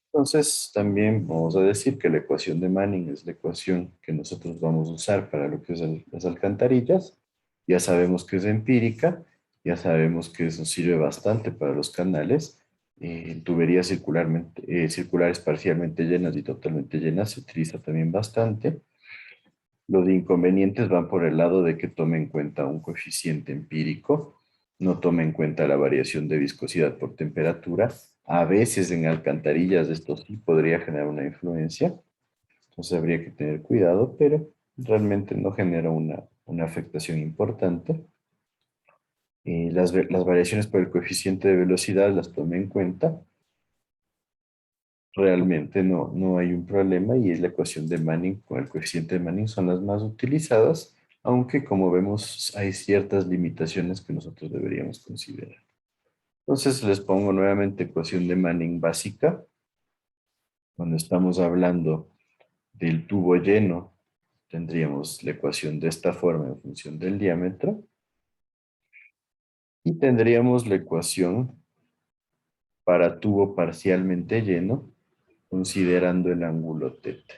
Entonces, también vamos a decir que la ecuación de Manning es la ecuación que nosotros vamos a usar para lo que es las alcantarillas. Ya sabemos que es empírica, ya sabemos que eso sirve bastante para los canales. Tuberías circulares parcialmente llenas y totalmente llenas se utiliza también bastante. Los inconvenientes van por el lado de que tome en cuenta un coeficiente empírico, no tome en cuenta la variación de viscosidad por temperatura. A veces en alcantarillas esto sí podría generar una influencia, entonces habría que tener cuidado, pero realmente no genera una afectación importante. Las variaciones por el coeficiente de velocidad las tome en cuenta. Realmente no hay un problema y es la ecuación de Manning con el coeficiente de Manning son las más utilizadas, aunque como vemos hay ciertas limitaciones que nosotros deberíamos considerar. Entonces les pongo nuevamente ecuación de Manning básica. Cuando estamos hablando del tubo lleno, tendríamos la ecuación de esta forma en función del diámetro. Y tendríamos la ecuación para tubo parcialmente lleno, considerando el ángulo teta.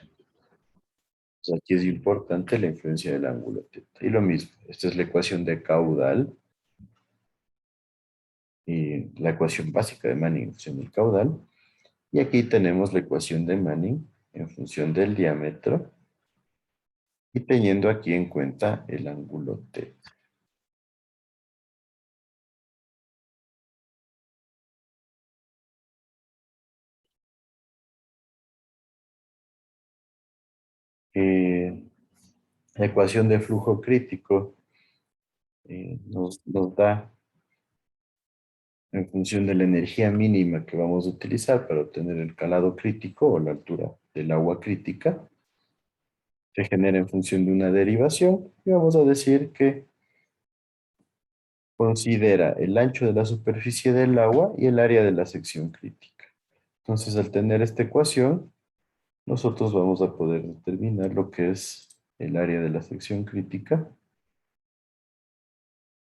Aquí es importante la influencia del ángulo teta. Y lo mismo, esta es la ecuación de caudal. Y la ecuación básica de Manning en función del caudal. Y aquí tenemos la ecuación de Manning en función del diámetro. Y teniendo aquí en cuenta el ángulo teta. La ecuación de flujo crítico nos da en función de la energía mínima que vamos a utilizar para obtener el calado crítico o la altura del agua crítica. Se genera en función de una derivación y vamos a decir que considera el ancho de la superficie del agua y el área de la sección crítica. Entonces, al tener esta ecuación, nosotros vamos a poder determinar lo que es el área de la sección crítica.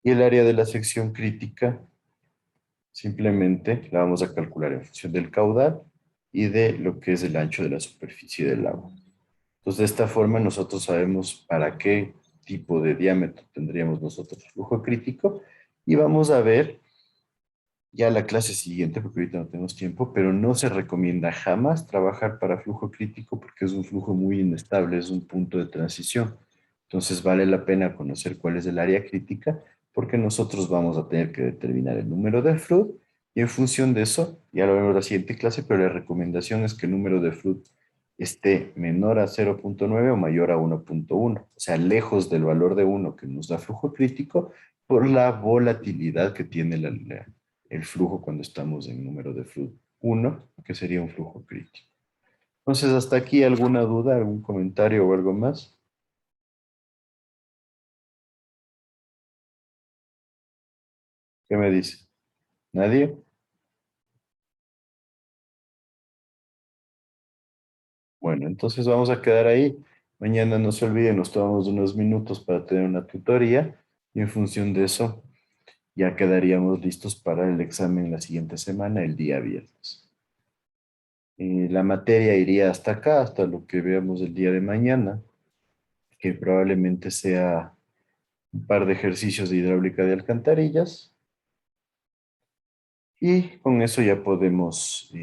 Y el área de la sección crítica simplemente la vamos a calcular en función del caudal y de lo que es el ancho de la superficie del agua. Entonces, de esta forma nosotros sabemos para qué tipo de diámetro tendríamos nosotros flujo crítico y vamos a ver ya la clase siguiente, porque ahorita no tenemos tiempo, pero no se recomienda jamás trabajar para flujo crítico porque es un flujo muy inestable, es un punto de transición. Entonces vale la pena conocer cuál es el área crítica porque nosotros vamos a tener que determinar el número de Froude y en función de eso, ya lo vemos en la siguiente clase, pero la recomendación es que el número de Froude esté menor a 0.9 o mayor a 1.1, o sea, lejos del valor de 1 que nos da flujo crítico por la volatilidad que tiene el flujo cuando estamos en número de Froude 1, que sería un flujo crítico. Entonces, hasta aquí, ¿alguna duda, algún comentario o algo más? ¿Qué me dice? ¿Nadie? Bueno, entonces vamos a quedar ahí. Mañana no se olviden, nos tomamos unos minutos para tener una tutoría y en función de eso ya quedaríamos listos para el examen la siguiente semana, el día viernes. La materia iría hasta acá, hasta lo que veamos el día de mañana, que probablemente sea un par de ejercicios de hidráulica de alcantarillas. Y con eso ya podemos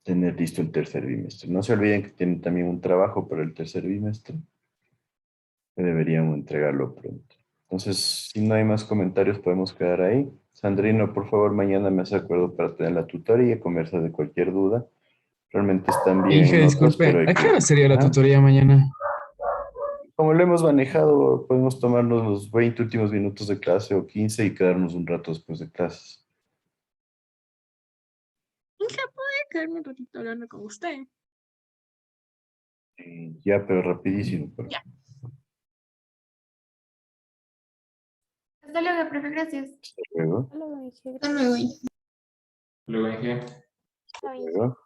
tener listo el tercer bimestre. No se olviden que tienen también un trabajo para el tercer bimestre, que deberían entregarlo pronto. Entonces, si no hay más comentarios, podemos quedar ahí. Sandrino, por favor, mañana me hace acuerdo para tener la tutoría y conversar de cualquier duda. Realmente están bien Inge, en notas, pero disculpe, hay ¿a qué hora sería la Ajá. tutoría mañana? Como lo hemos manejado, podemos tomarnos los 20 últimos minutos de clase o 15 y quedarnos un rato después de clases. Inge, ¿puede quedarme un ratito hablando con usted? Ya, pero rapidísimo. Ya. Hasta luego, profe, gracias. Luego, Hasta luego. Luego, Inge. luego.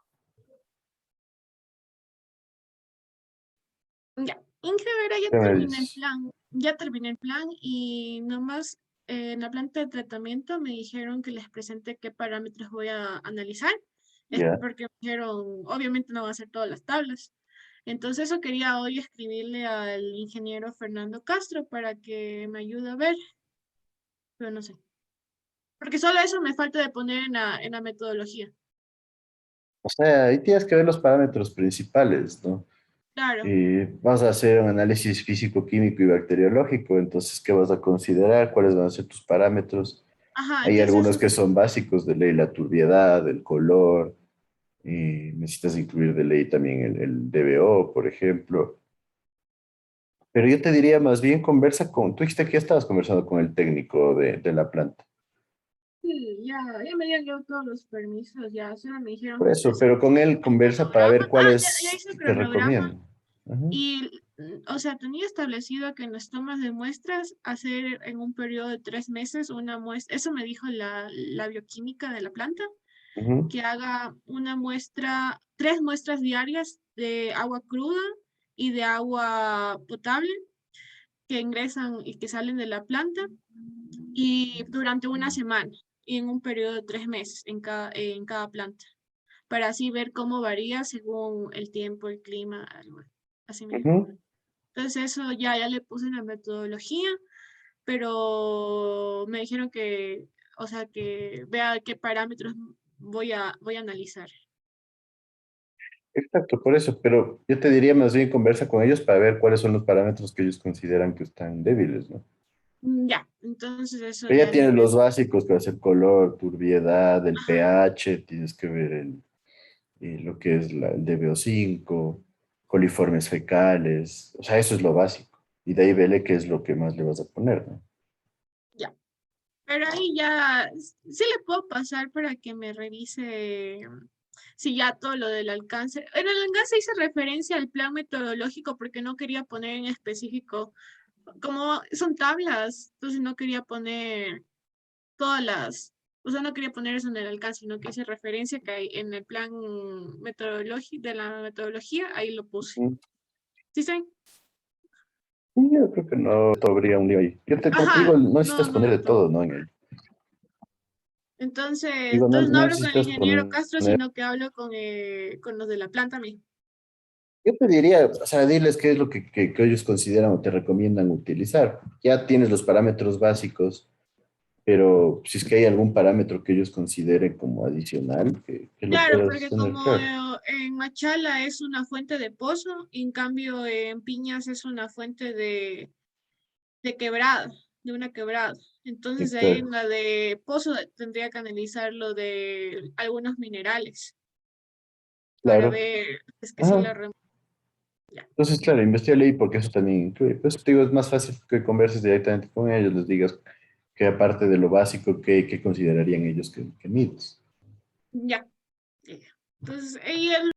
Ya. Inge, verá, ya ¿Qué me terminé el dices? plan. Ya terminé el plan y nomás en la planta de tratamiento me dijeron que les presente qué parámetros voy a analizar. Es Ya. porque me dijeron, obviamente no va a ser todas las tablas. Entonces eso quería hoy escribirle al ingeniero Fernando Castro para que me ayude a ver, pero no sé. Porque solo eso me falta de poner en la metodología. O sea, ahí tienes que ver los parámetros principales, ¿no? Claro. Vas a hacer un análisis físico, químico y bacteriológico, entonces, ¿qué vas a considerar? ¿Cuáles van a ser tus parámetros? Ajá, Hay entonces algunos que son básicos de ley, la turbiedad, el color, y necesitas incluir de ley también el DBO, por ejemplo. Pero yo te diría más bien conversa con, tú dijiste que ya estabas conversando con el técnico de la planta. sí, ya me dieron todos los permisos, ya solo me dijeron Por que eso, pero con él el conversa para cronograma. ver Ya cuáles hice el te cronograma recomiendo. Ajá. y, o sea, tenía establecido que en las tomas de muestras hacer en un periodo de 3 meses una muestra, eso me dijo la bioquímica de la planta, Ujú. que haga una muestra, 3 muestras diarias de agua cruda y de agua potable que ingresan y que salen de la planta y durante una semana y en un periodo de 3 meses en cada planta, para así ver cómo varía según el tiempo, el clima, algo así me dijo. Ujú. Entonces eso ya le puse en la metodología, pero me dijeron que, o sea, que vea qué parámetros voy a analizar. Exacto, por eso, pero yo te diría más bien conversa con ellos para ver cuáles son los parámetros que ellos consideran que están débiles, ¿no? Ya, entonces eso Pero ya ya le tienes voy a... los básicos, que va a ser color, turbiedad, el Ajá. pH, tienes que ver lo que es el DBO5, coliformes fecales, o sea, eso es lo básico. Y de ahí vele qué es lo que más le vas a poner, ¿no? Ya. Pero ahí ya sí le puedo pasar para que me revise si ya todo lo del alcance. En el alcance hice referencia al plan metodológico porque no quería poner en específico, como son tablas, entonces no quería poner todas o sea, no quería poner eso en el alcance, sino que hice referencia que hay en el plan metodológico de la metodología, ahí lo puse. Mm. ¿Sí saben? Y yo creo que no habría un lío ahí. Como te Ajá, digo, no no, necesitas no poner de de todo, todo. ¿no? Entonces, Digo, no, no no hablo con el necesitas ingeniero Castro, poner. sino que hablo con los de la planta misma. Yo te diría, o sea, diles qué es lo que ellos consideran o te recomiendan utilizar. Ya tienes los parámetros básicos, pero si es que hay algún parámetro que ellos consideren como adicional, que lo Claro, puedas porque tener como claro. en Machala es una fuente de pozo, y en cambio en Piñas es una fuente de quebrada, de una quebrada. Sí, Entonces ahí claro. en la de pozo tendría que analizar lo de algunos minerales para Claro. ver, es que sí Ajá. la ya. Entonces, claro, investiga ahí porque eso también incluye. Pues te digo, es más fácil que converses directamente con ellos, les digas que aparte de lo básico, ¿qué considerarían ellos que mides? Ya. Entonces, ella